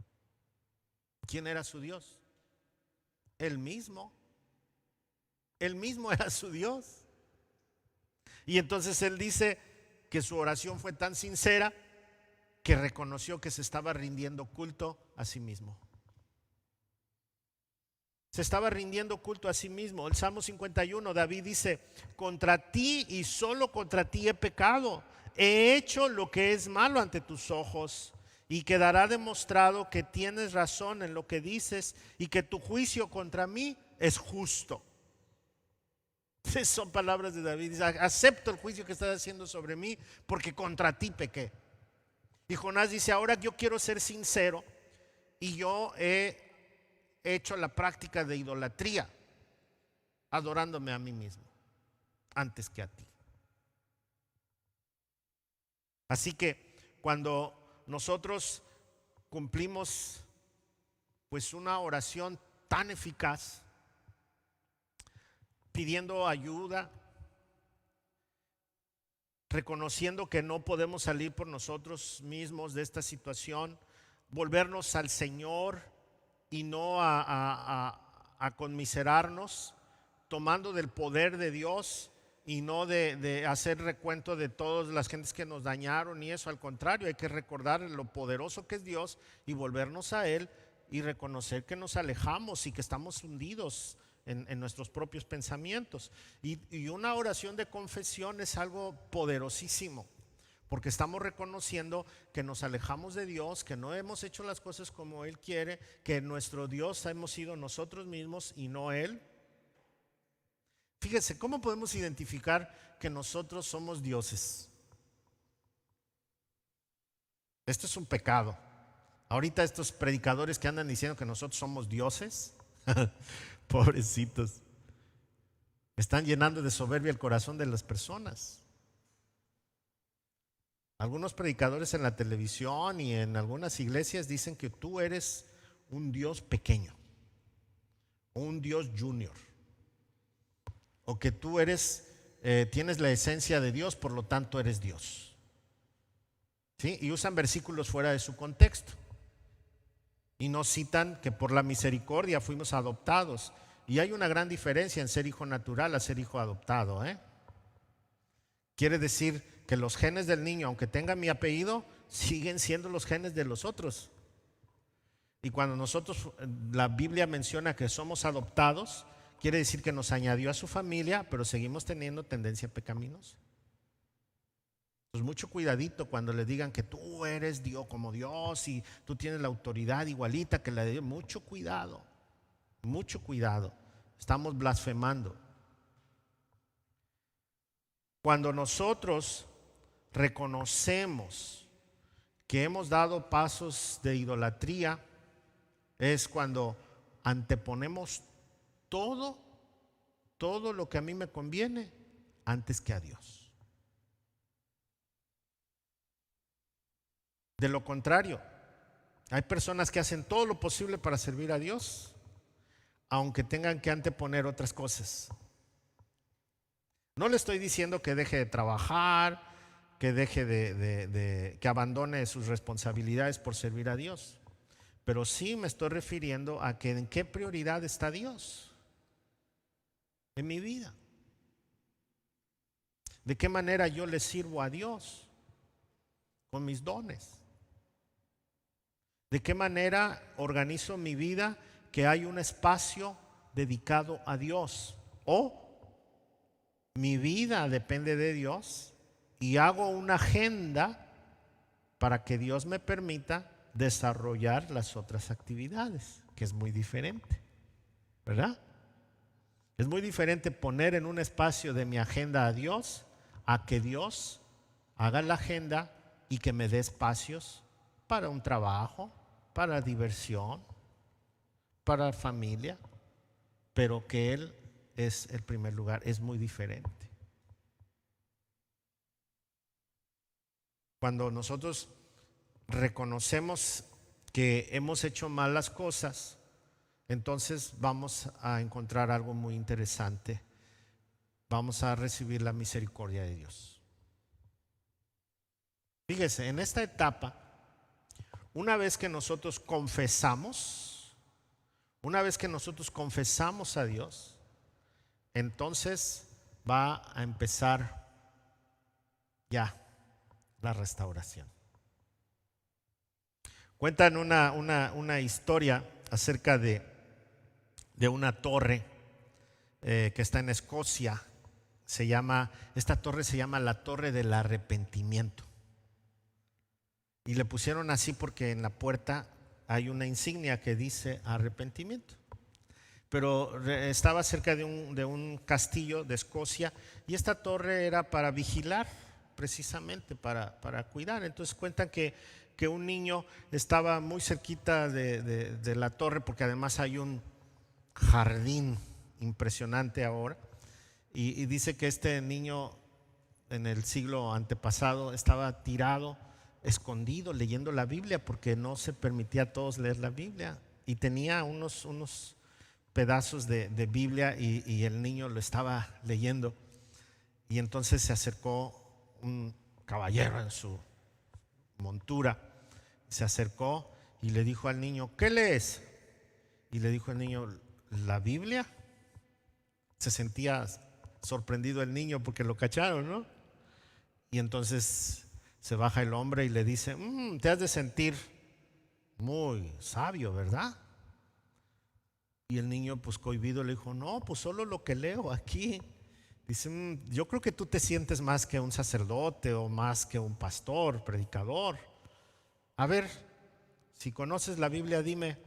¿Quién era su Dios? Él mismo. Él mismo era su Dios. Y entonces él dice que su oración fue tan sincera que reconoció que se estaba rindiendo culto a sí mismo. Se estaba rindiendo culto a sí mismo. El Salmo 51, David dice, contra ti y solo contra ti he pecado. He hecho lo que es malo ante tus ojos, y quedará demostrado que tienes razón en lo que dices y que tu juicio contra mí es justo. Esas son palabras de David. Dice, acepto el juicio que estás haciendo sobre mí porque contra ti pequé. Y Jonás dice, ahora yo quiero ser sincero y yo he hecho la práctica de idolatría, adorándome a mí mismo antes que a ti. Así que cuando nosotros cumplimos pues una oración tan eficaz, pidiendo ayuda, reconociendo que no podemos salir por nosotros mismos de esta situación, volvernos al Señor y no a conmiserarnos, tomando del poder de Dios y no de hacer recuento de todas las gentes que nos dañaron y eso. Al contrario, hay que recordar lo poderoso que es Dios y volvernos a Él y reconocer que nos alejamos y que estamos hundidos en nuestros propios pensamientos. Y una oración de confesión es algo poderosísimo, porque estamos reconociendo que nos alejamos de Dios, que no hemos hecho las cosas como Él quiere, que nuestro Dios hemos sido nosotros mismos y no Él. Fíjese, ¿cómo podemos identificar que nosotros somos dioses? Esto es un pecado. Ahorita estos predicadores que andan diciendo que nosotros somos dioses, pobrecitos, están llenando de soberbia el corazón de las personas. Algunos predicadores en la televisión y en algunas iglesias dicen que tú eres un Dios pequeño, o un Dios junior, o que tú tienes la esencia de Dios, por lo tanto eres Dios. ¿Sí? Y usan versículos fuera de su contexto y no citan que por la misericordia fuimos adoptados. Y hay una gran diferencia en ser hijo natural a ser hijo adoptado, Quiere decir que los genes del niño, aunque tenga mi apellido, siguen siendo los genes de los otros. Y cuando la Biblia menciona que somos adoptados, quiere decir que nos añadió a su familia, pero seguimos teniendo tendencia pecaminosa. Pues mucho cuidadito cuando le digan que tú eres Dios como Dios y tú tienes la autoridad igualita que la de Dios. Mucho cuidado, mucho cuidado. Estamos blasfemando. Cuando nosotros reconocemos que hemos dado pasos de idolatría, es cuando anteponemos todo lo que a mí me conviene antes que a Dios. De lo contrario, hay personas que hacen todo lo posible para servir a Dios, aunque tengan que anteponer otras cosas. No le estoy diciendo que deje de trabajar, que deje que abandone sus responsabilidades por servir a Dios, pero sí me estoy refiriendo a que en qué prioridad está Dios en mi vida. ¿De qué manera yo le sirvo a Dios con mis dones? ¿De qué manera organizo mi vida que hay un espacio dedicado a Dios? ¿O mi vida depende de Dios y hago una agenda para que Dios me permita desarrollar las otras actividades, que es muy diferente, ¿verdad? Es muy diferente poner en un espacio de mi agenda a Dios a que Dios haga la agenda y que me dé espacios para un trabajo, para diversión, para familia, pero que Él es el primer lugar. Es muy diferente. Cuando nosotros reconocemos que hemos hecho mal las cosas, entonces vamos a encontrar algo muy interesante. Vamos a recibir la misericordia de Dios. Fíjese, en esta etapa, una vez que nosotros confesamos a Dios, entonces va a empezar ya la restauración. Cuentan una historia acerca de una torre que está en Escocia. Esta torre se llama la Torre del Arrepentimiento. Y le pusieron así porque en la puerta hay una insignia que dice arrepentimiento. Pero estaba cerca de un castillo de Escocia, y esta torre era para vigilar, precisamente para cuidar. Entonces cuentan que un niño estaba muy cerquita de la torre, porque además hay un jardín impresionante ahora, y dice que este niño en el siglo antepasado estaba tirado, escondido, leyendo la Biblia, porque no se permitía a todos leer la Biblia, y tenía unos pedazos de Biblia, y el niño lo estaba leyendo. Y entonces se acercó un caballero en su montura, se acercó y le dijo al niño: ¿qué lees? Y le dijo el niño: ¿la Biblia? Se sentía sorprendido el niño porque lo cacharon, ¿no? Y entonces se baja el hombre y le dice: te has de sentir muy sabio, ¿verdad? Y el niño, pues cohibido, le dijo: no, pues solo lo que leo aquí. Dice: yo creo que tú te sientes más que un sacerdote o más que un pastor, predicador. A ver, si conoces la Biblia, dime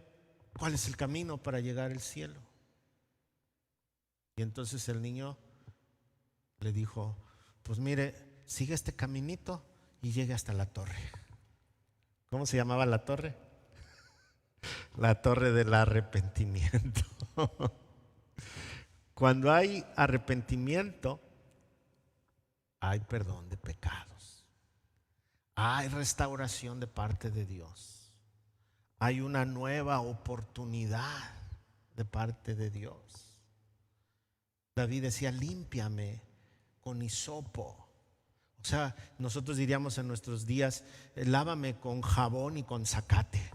cuál es el camino para llegar al cielo. Y entonces el niño le dijo: pues mire, sigue este caminito y llegue hasta la torre. ¿Cómo se llamaba la torre? La Torre del Arrepentimiento. Cuando hay arrepentimiento, hay perdón de pecados, hay restauración de parte de Dios, hay una nueva oportunidad de parte de Dios. David decía: límpiame con hisopo. O sea, nosotros diríamos en nuestros días: lávame con jabón y con zacate,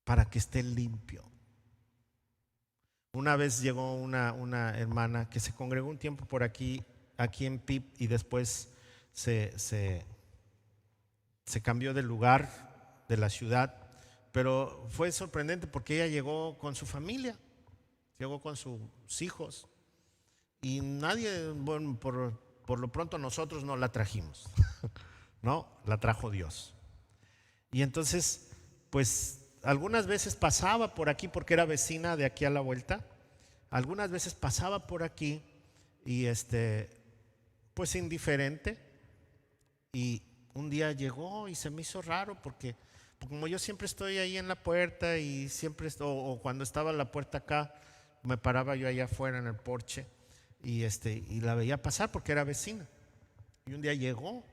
para que esté limpio. Una vez llegó una hermana que se congregó un tiempo por aquí en PIP, y después se cambió de lugar, de la ciudad. Pero fue sorprendente porque ella llegó con su familia, llegó con sus hijos, y nadie, bueno, por lo pronto nosotros no la trajimos, no, la trajo Dios. Y entonces, pues algunas veces pasaba por aquí porque era vecina de aquí a la vuelta. Algunas veces pasaba por aquí y pues indiferente. Y un día llegó y se me hizo raro porque como yo siempre estoy ahí en la puerta y siempre, o cuando estaba la puerta acá, me paraba yo allá afuera en el porche y la veía pasar porque era vecina. Y un día llegó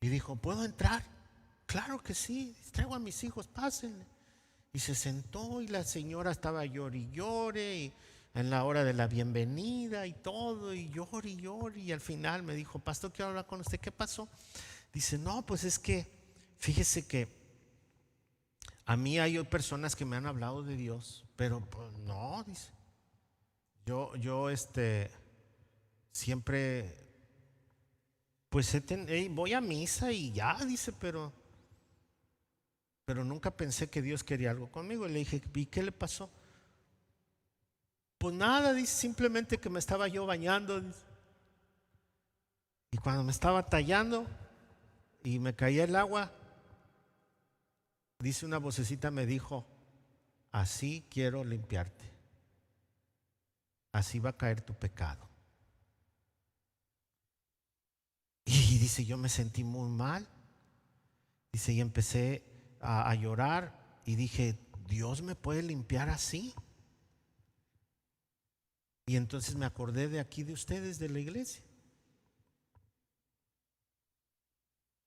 y dijo, ¿puedo entrar? Claro que sí, traigo a mis hijos, pásenle. Y se sentó y la señora estaba llore y llore y en la hora de la bienvenida y todo, y llore y llore. Y al final me dijo, pastor, quiero hablar con usted. ¿Qué pasó? Dice, no, pues es que fíjese que a mí hay personas que me han hablado de Dios, pero pues, no, dice. Yo siempre, pues voy a misa y ya, dice, pero nunca pensé que Dios quería algo conmigo. Y le dije, ¿y qué le pasó? Pues nada, dice, simplemente que me estaba yo bañando, dice. Y cuando me estaba tallando y me caía el agua, dice, una vocecita me dijo, así quiero limpiarte, así va a caer tu pecado. Y dice, yo me sentí muy mal. Dice, y empecé a llorar y dije, Dios me puede limpiar así. Y entonces me acordé de aquí de ustedes, de la iglesia.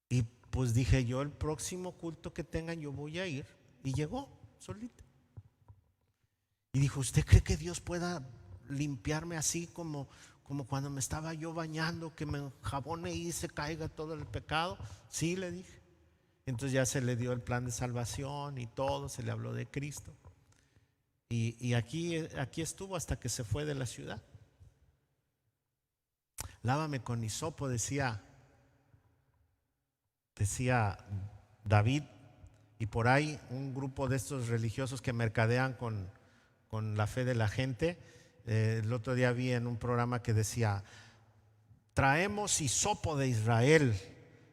Y pues dije, yo el próximo culto que tengan yo voy a ir. Y llegó solita. Y dijo, ¿usted cree que Dios pueda limpiarme así como cuando me estaba yo bañando, que me enjabone y se caiga todo el pecado? Sí, le dije. Entonces ya se le dio el plan de salvación y todo, se le habló de Cristo. Y aquí estuvo hasta que se fue de la ciudad. Lávame con hisopo, decía David. Y por ahí un grupo de estos religiosos que mercadean con la fe de la gente. El otro día vi en un programa que decía, traemos hisopo de Israel.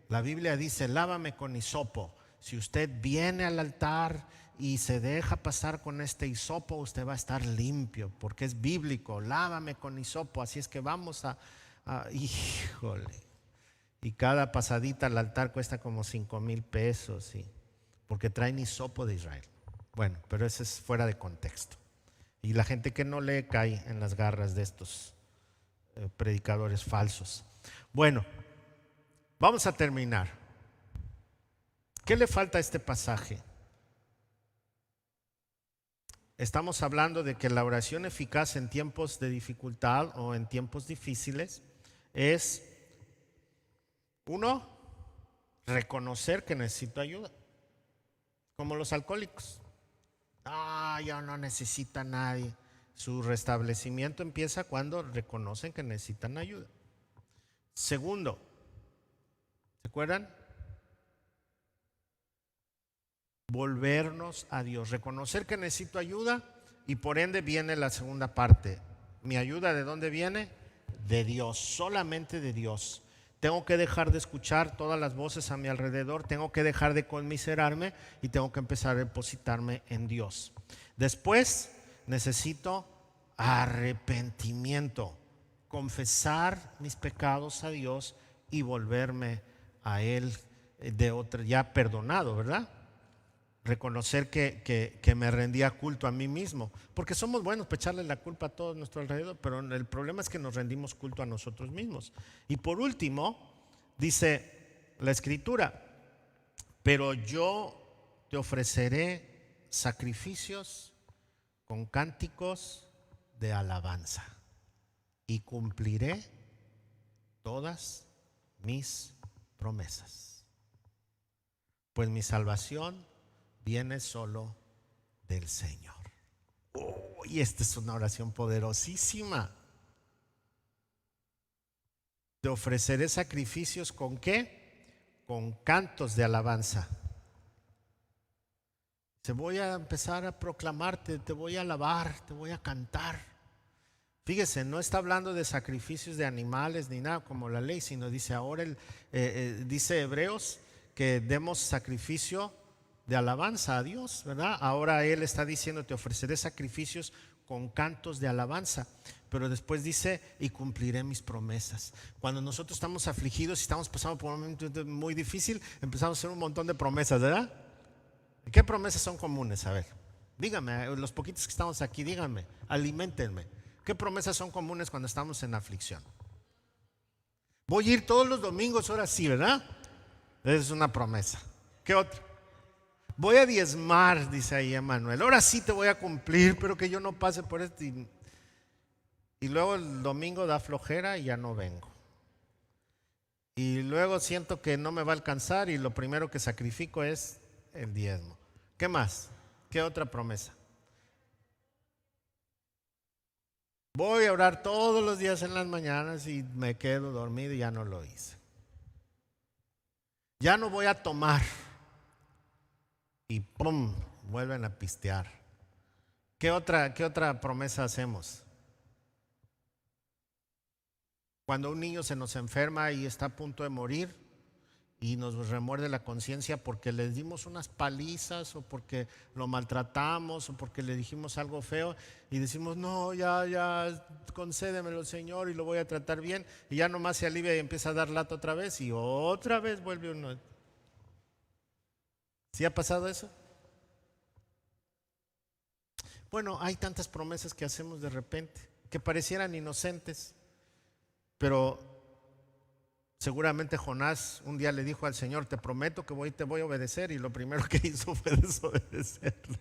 La Biblia dice, lávame con hisopo. Si usted viene al altar y se deja pasar con este hisopo, usted va a estar limpio, porque es bíblico. Lávame con hisopo. Así es que vamos híjole. Y cada pasadita al altar cuesta como 5,000 pesos, ¿sí? Porque traen hisopo de Israel. Bueno, pero eso es fuera de contexto. Y la gente que no lee cae en las garras de estos predicadores falsos. Bueno, vamos a terminar. ¿Qué le falta a este pasaje? Estamos hablando de que la oración eficaz en tiempos de dificultad o en tiempos difíciles es, uno, reconocer que necesito ayuda, como los alcohólicos. Yo no necesito a nadie. Su restablecimiento empieza cuando reconocen que necesitan ayuda. Segundo, ¿se acuerdan? Volvernos a Dios, reconocer que necesito ayuda y por ende viene la segunda parte. ¿Mi ayuda de dónde viene? De Dios, solamente de Dios. Tengo que dejar de escuchar todas las voces a mi alrededor, tengo que dejar de conmiserarme y tengo que empezar a depositarme en Dios. Después necesito arrepentimiento, confesar mis pecados a Dios y volverme a Él ya perdonado, ¿verdad? Reconocer que me rendía culto a mí mismo, porque somos buenos para echarle la culpa a todo nuestro alrededor, pero el problema es que nos rendimos culto a nosotros mismos. Y por último, dice la Escritura, pero yo te ofreceré sacrificios con cánticos de alabanza y cumpliré todas mis promesas, pues mi salvación viene solo del Señor. Y esta es una oración poderosísima. Te ofreceré sacrificios ¿con qué? Con cantos de alabanza. Te voy a empezar a proclamarte, te voy a alabar, te voy a cantar, Fíjese, no está hablando de sacrificios de animales ni nada como la ley, sino dice ahora, dice Hebreos, que demos sacrificio de alabanza a Dios, ¿verdad? Ahora Él está diciendo, te ofreceré sacrificios con cantos de alabanza. Pero después dice, y cumpliré mis promesas. Cuando nosotros estamos afligidos y estamos pasando por un momento muy difícil, empezamos a hacer un montón de promesas, ¿verdad? ¿Qué promesas son comunes? A ver, díganme, los poquitos que estamos aquí, díganme, aliméntenme. ¿Qué promesas son comunes cuando estamos en aflicción? Voy a ir todos los domingos, ahora sí, ¿verdad? Esa es una promesa. ¿Qué otra? Voy a diezmar, dice ahí Emanuel. Ahora sí te voy a cumplir, pero que yo no pase por esto. Y luego el domingo da flojera y ya no vengo. Y luego siento que no me va a alcanzar y lo primero que sacrifico es el diezmo. ¿Qué más? ¿Qué otra promesa? Voy a orar todos los días en las mañanas y me quedo dormido y ya no lo hice. Ya no voy a tomar. Y ¡pum! Vuelven a pistear. ¿Qué otra promesa hacemos? Cuando un niño se nos enferma y está a punto de morir y nos remuerde la conciencia porque le dimos unas palizas o porque lo maltratamos o porque le dijimos algo feo y decimos, no, ya, concédemelo, Señor, y lo voy a tratar bien, y ya nomás se alivia y empieza a dar lata otra vez y otra vez vuelve uno. ¿Sí ha pasado eso? Bueno, hay tantas promesas que hacemos de repente que parecieran inocentes, pero seguramente Jonás un día le dijo al Señor, te prometo que te voy a obedecer, y lo primero que hizo fue desobedecerlo.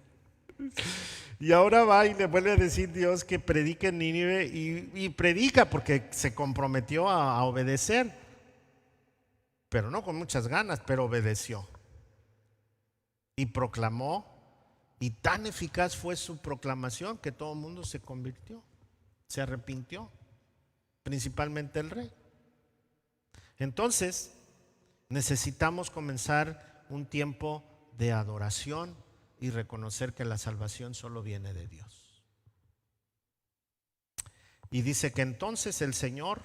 Y ahora va y le vuelve a decir Dios que predique en Nínive y predica porque se comprometió a obedecer, pero no con muchas ganas, pero obedeció y proclamó, y tan eficaz fue su proclamación que todo el mundo se convirtió, se arrepintió, principalmente el rey. Entonces necesitamos comenzar un tiempo de adoración y reconocer que la salvación solo viene de Dios. Y dice que entonces el Señor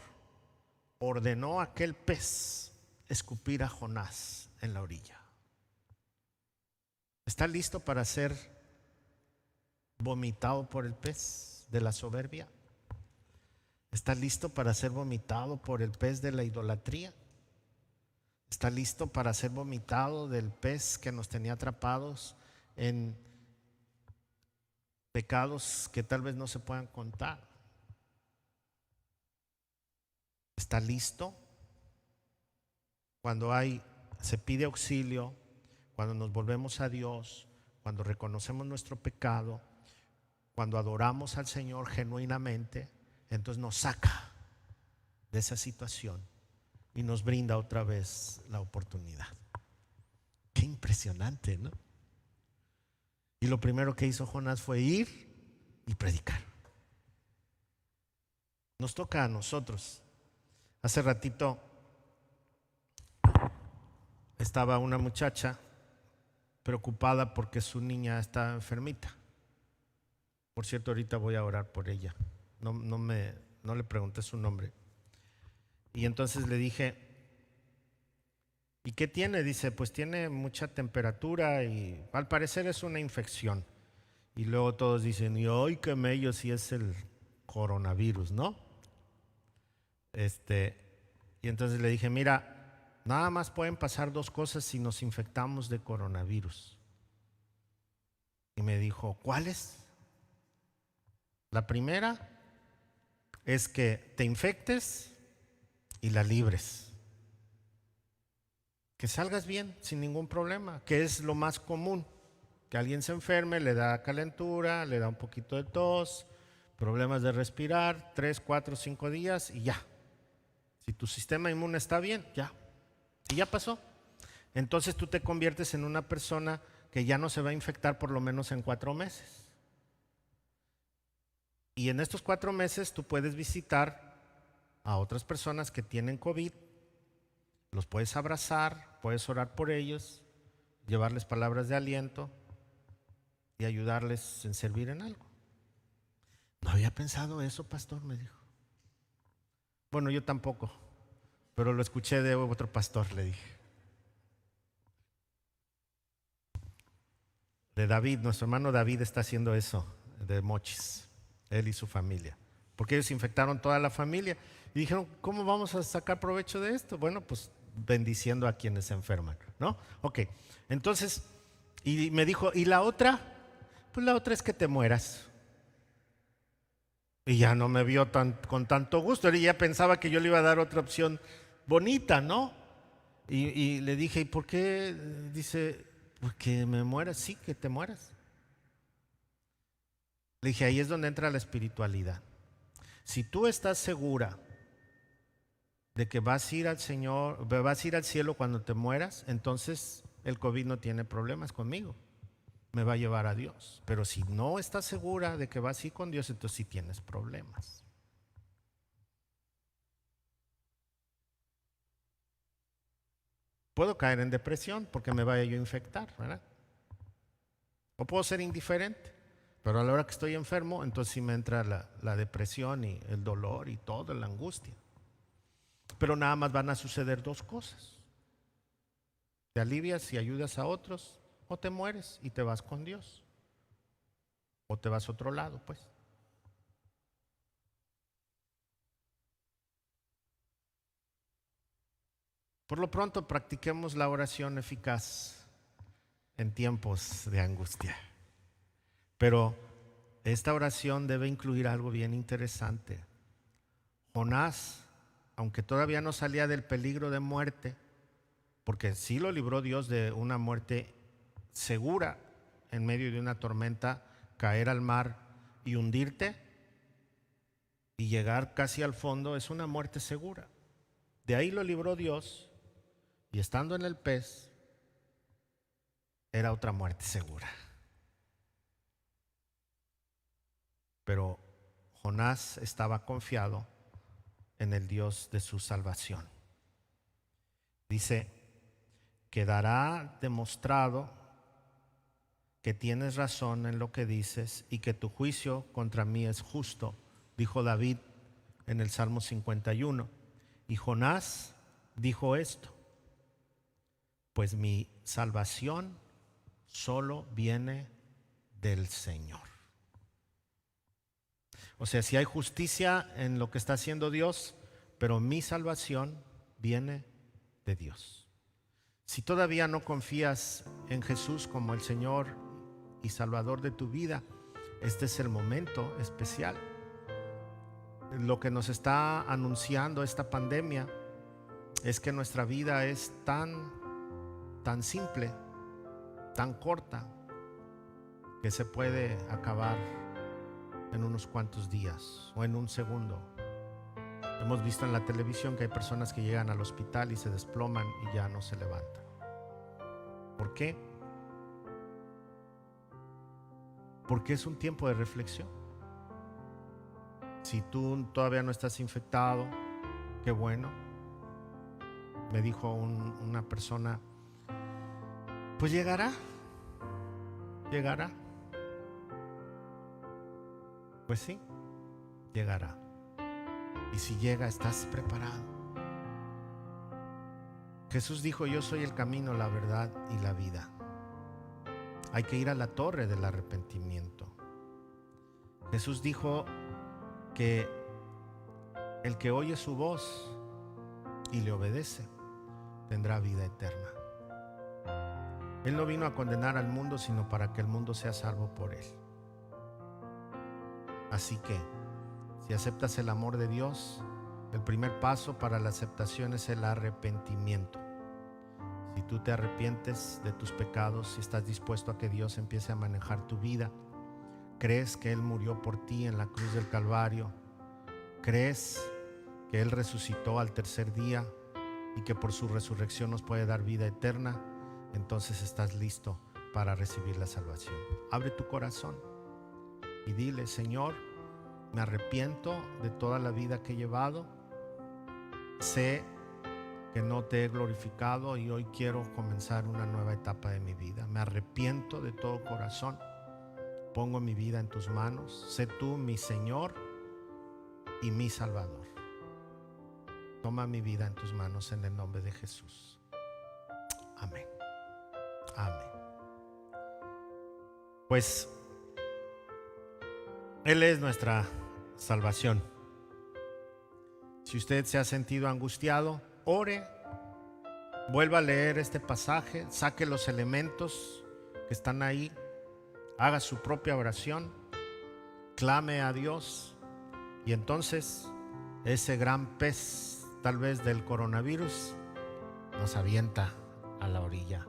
ordenó a aquel pez escupir a Jonás en la orilla. ¿Está listo para ser vomitado por el pez de la soberbia? ¿Está listo para ser vomitado por el pez de la idolatría? ¿Está listo para ser vomitado del pez que nos tenía atrapados en pecados que tal vez no se puedan contar? ¿Está listo? Cuando se pide auxilio, cuando nos volvemos a Dios, cuando reconocemos nuestro pecado, cuando adoramos al Señor genuinamente, entonces nos saca de esa situación y nos brinda otra vez la oportunidad. Qué impresionante, ¿no? Y lo primero que hizo Jonás fue ir y predicar. Nos toca a nosotros. Hace ratito estaba una muchacha preocupada porque su niña está enfermita. Por cierto, ahorita voy a orar por ella. No le pregunté su nombre. Y entonces le dije, ¿y qué tiene? Dice, pues tiene mucha temperatura y al parecer es una infección. Y luego todos dicen, y ¡ay, qué mello si es el coronavirus!, ¿no? Y entonces le dije, mira, nada más pueden pasar dos cosas si nos infectamos de coronavirus. Y me dijo, ¿cuáles? La primera es que te infectes y la libres, que salgas bien sin ningún problema, que es lo más común, que alguien se enferme, le da calentura, le da un poquito de tos, problemas de respirar, 3, 4, 5 días y ya. Si tu sistema inmune está bien, ya, y ya pasó. Entonces tú te conviertes en una persona que ya no se va a infectar por lo menos en 4 meses. Y en estos 4 meses tú puedes visitar a otras personas que tienen COVID, los puedes abrazar, puedes orar por ellos, llevarles palabras de aliento y ayudarles en servir en algo. No había pensado eso, pastor, me dijo. Bueno, yo tampoco, pero lo escuché de otro pastor, le dije. De David, nuestro hermano David está haciendo eso, de Mochis, él y su familia. Porque ellos infectaron toda la familia y dijeron, ¿cómo vamos a sacar provecho de esto? Bueno, pues bendiciendo a quienes se enferman, ¿no? Ok, entonces, y me dijo, ¿y la otra? Pues la otra es que te mueras. Y ya no me vio con tanto gusto. Él ya pensaba que yo le iba a dar otra opción bonita, ¿no? Y le dije, ¿y por qué? Dice, pues que me mueras. Sí, que te mueras. Le dije, ahí es donde entra la espiritualidad. Si tú estás segura de que vas a ir al Señor, vas a ir al cielo cuando te mueras, entonces el COVID no tiene problemas conmigo. Me va a llevar a Dios. Pero si no estás segura de que vas a ir con Dios, entonces sí tienes problemas. Puedo caer en depresión porque me vaya yo a infectar, ¿verdad? O puedo ser indiferente, pero a la hora que estoy enfermo, entonces sí me entra la depresión y el dolor y todo, la angustia. Pero nada más van a suceder dos cosas. Te alivias y ayudas a otros, o te mueres y te vas con Dios. O te vas a otro lado, pues. Por lo pronto, practiquemos la oración eficaz en tiempos de angustia. Pero esta oración debe incluir algo bien interesante. Jonás, aunque todavía no salía del peligro de muerte, porque sí lo libró Dios de una muerte segura en medio de una tormenta, caer al mar y hundirte y llegar casi al fondo es una muerte segura. De ahí lo libró Dios y estando en el pez era otra muerte segura. Pero Jonás estaba confiado en el Dios de su salvación. Dice, quedará demostrado que tienes razón en lo que dices y que tu juicio contra mí es justo, dijo David en el Salmo 51. Y Jonás dijo esto, pues mi salvación solo viene del Señor. O sea, si hay justicia en lo que está haciendo Dios, pero mi salvación viene de Dios. Si todavía no confías en Jesús como el Señor y Salvador de tu vida, este es el momento especial. Lo que nos está anunciando esta pandemia es que nuestra vida es tan simple, tan corta, que se puede acabar en unos cuantos días o en un segundo. Hemos visto en la televisión que hay personas que llegan al hospital y se desploman y ya no se levantan. ¿Por qué? Porque es un tiempo de reflexión. Si tú todavía no estás infectado, qué bueno. Me dijo una persona, pues llegará. Pues sí, llegará. Y si llega, ¿estás preparado? Jesús dijo, yo soy el camino, la verdad y la vida. Hay que ir a la torre del arrepentimiento. Jesús dijo que el que oye su voz y le obedece tendrá vida eterna. Él no vino a condenar al mundo, sino para que el mundo sea salvo por él. Así que, si aceptas el amor de Dios, el primer paso para la aceptación es el arrepentimiento. Si tú te arrepientes de tus pecados, si estás dispuesto a que Dios empiece a manejar tu vida, crees que Él murió por ti en la cruz del Calvario, crees que Él resucitó al tercer día y que por su resurrección nos puede dar vida eterna, entonces estás listo para recibir la salvación. Abre tu corazón y dile, Señor, me arrepiento de toda la vida que he llevado. Sé que no te he glorificado y hoy quiero comenzar una nueva etapa de mi vida. Me arrepiento de todo corazón pongo mi vida en tus manos. Sé tú mi Señor y mi Salvador. Toma mi vida en tus manos en el nombre de Jesús. Amén. Amén. Pues Él es nuestra salvación. Si usted se ha sentido angustiado, ore, vuelva a leer este pasaje, saque los elementos que están ahí, haga su propia oración, clame a Dios, y entonces ese gran pez, tal vez del coronavirus, nos avienta a la orilla.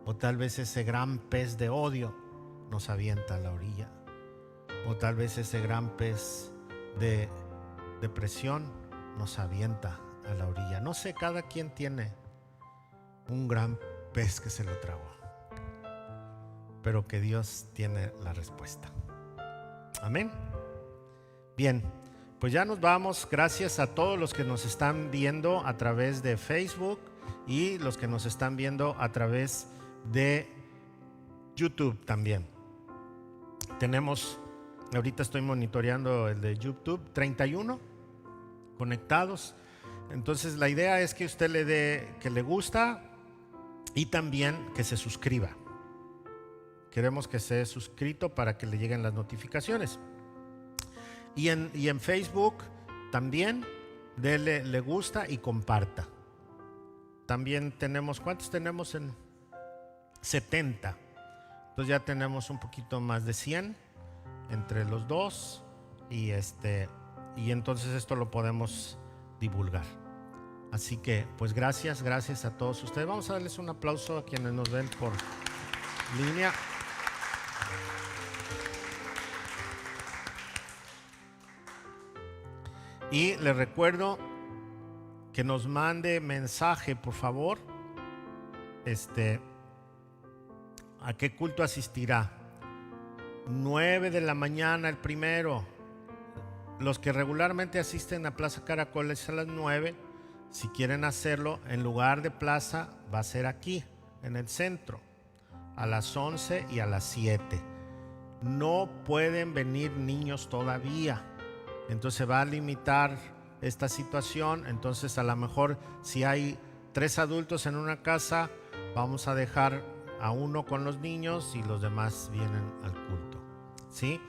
O tal vez ese gran pez de odio nos avienta a la orilla. O tal vez ese gran pez de depresión nos avienta a la orilla. No sé, cada quien tiene un gran pez que se lo tragó, pero que Dios tiene la respuesta. Amén. Bien, pues ya nos vamos. Gracias a todos los que nos están viendo a través de Facebook y los que nos están viendo a través de YouTube también. Ahorita estoy monitoreando el de YouTube, 31 conectados. Entonces la idea es que usted le dé que le gusta y también que se suscriba. Queremos que esté suscrito para que le lleguen las notificaciones. Y en Facebook también dele le gusta y comparta. También tenemos, ¿cuántos tenemos? En 70. Entonces ya tenemos un poquito más de 100 entre los dos, y entonces esto lo podemos divulgar. Así que pues gracias a todos ustedes. Vamos a darles un aplauso a quienes nos ven por línea. Y les recuerdo que nos mande mensaje, por favor, a qué culto asistirá. 9 de la mañana el primero. Los que regularmente asisten a Plaza Caracol es a las 9. Si quieren hacerlo en lugar de plaza, va a ser aquí en el centro a las 11 y a las 7. No pueden venir niños todavía, entonces se va a limitar esta situación. Entonces a lo mejor si hay 3 adultos en una casa, vamos a dejar a uno con los niños y los demás vienen al culto, ¿sí?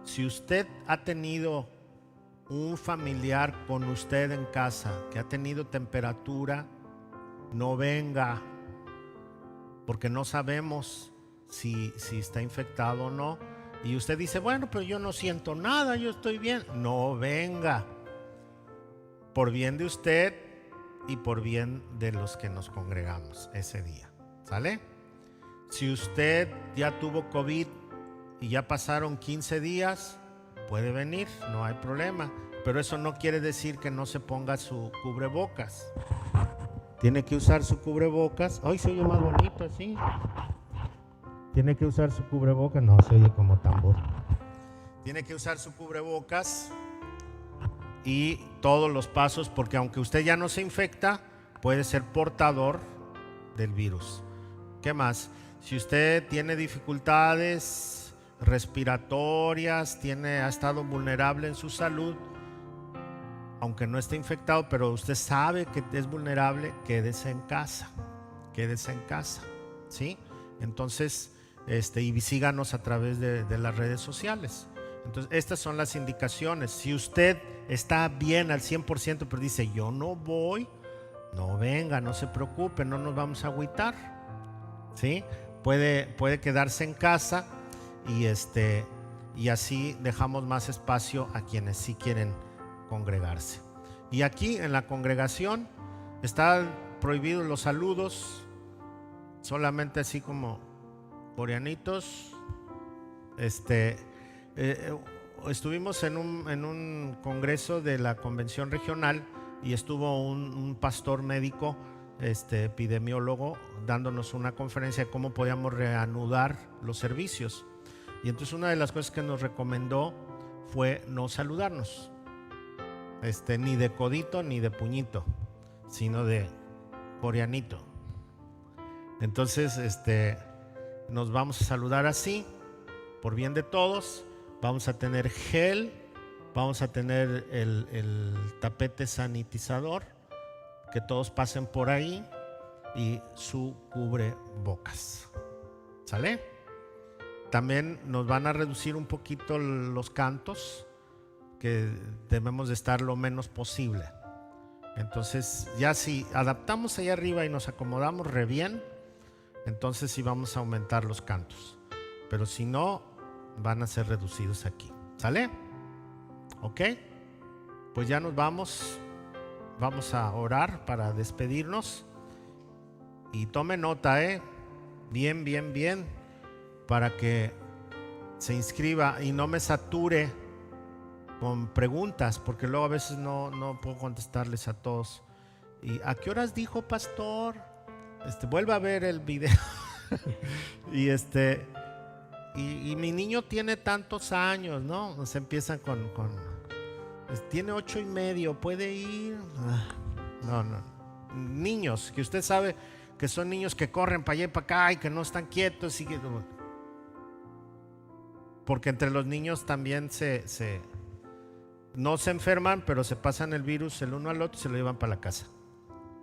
Si usted ha tenido un familiar con usted en casa que ha tenido temperatura, no venga, porque no sabemos si está infectado o no. Y usted dice, bueno, pero yo no siento nada, yo estoy bien. No venga, por bien de usted y por bien de los que nos congregamos ese día, ¿sale? Si usted ya tuvo COVID y ya pasaron 15 días, puede venir, no hay problema. Pero eso no quiere decir que no se ponga su cubrebocas. Tiene que usar su cubrebocas. Hoy se oye más bonito así. Tiene que usar su cubrebocas. No, se oye como tambor. Tiene que usar su cubrebocas y todos los pasos, porque aunque usted ya no se infecta, puede ser portador del virus. ¿Qué más? Si usted tiene dificultades respiratorias, ha estado vulnerable en su salud, aunque no esté infectado, pero usted sabe que es vulnerable, quédese en casa, ¿sí? Entonces, y síganos a través de las redes sociales. Entonces, estas son las indicaciones. Si usted está bien al 100%, pero dice, yo no voy, no venga, no se preocupe, no nos vamos a agüitar, ¿sí? Puede quedarse en casa y así dejamos más espacio a quienes sí quieren congregarse. Y aquí en la congregación están prohibidos los saludos, solamente así como coreanitos. Estuvimos en un congreso de la convención regional y estuvo un pastor médico, epidemiólogo, dándonos una conferencia de cómo podíamos reanudar los servicios. Y entonces una de las cosas que nos recomendó fue no saludarnos, ni de codito ni de puñito, sino de coreanito. Entonces nos vamos a saludar así por bien de todos. Vamos a tener gel, vamos a tener el tapete sanitizador, que todos pasen por ahí, y su cubrebocas. ¿Sale? También nos van a reducir un poquito los cantos, que debemos de estar lo menos posible. Entonces ya si adaptamos allá arriba y nos acomodamos re bien, entonces sí vamos a aumentar los cantos, pero si no, van a ser reducidos aquí. ¿Sale? ¿Ok? Pues ya nos vamos a orar para despedirnos. Y tome nota, bien, bien, bien, para que se inscriba y no me sature con preguntas, porque luego a veces no puedo contestarles a todos. ¿Y a qué horas dijo, pastor? Vuelva a ver el video. y mi niño tiene tantos años, ¿no? Nos empiezan con tiene 8:30, ¿puede ir? No. Niños, que usted sabe que son niños que corren para allá y para acá y que no están quietos. Porque entre los niños también no se enferman, pero se pasan el virus el uno al otro y se lo llevan para la casa.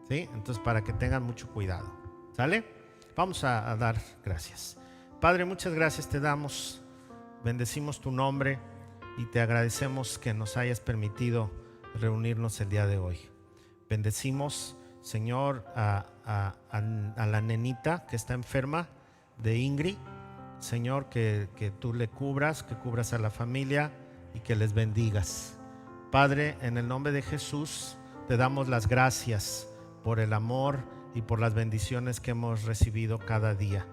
¿Sí? Entonces, para que tengan mucho cuidado. ¿Sale? Vamos a dar gracias. Padre, muchas gracias te damos. Bendecimos tu nombre y te agradecemos que nos hayas permitido reunirnos el día de hoy. Bendecimos, Señor, a la nenita que está enferma de Ingrid. Señor, que tú le cubras, que cubras a la familia y que les bendigas. Padre, en el nombre de Jesús te damos las gracias por el amor y por las bendiciones que hemos recibido cada día.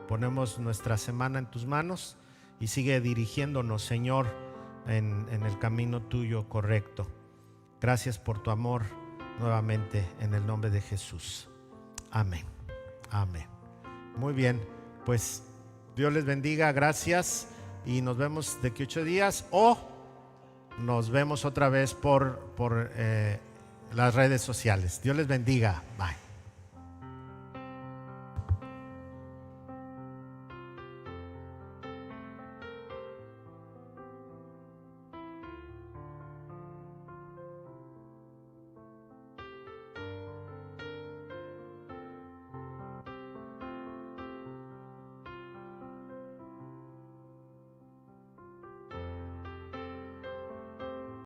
Ponemos nuestra semana en tus manos y sigue dirigiéndonos, Señor, en el camino tuyo correcto. Gracias por tu amor nuevamente, en el nombre de Jesús. Amén. Amén. Muy bien, pues Dios les bendiga, gracias, y nos vemos de aquí 8 días o nos vemos otra vez por las redes sociales. Dios les bendiga. Bye.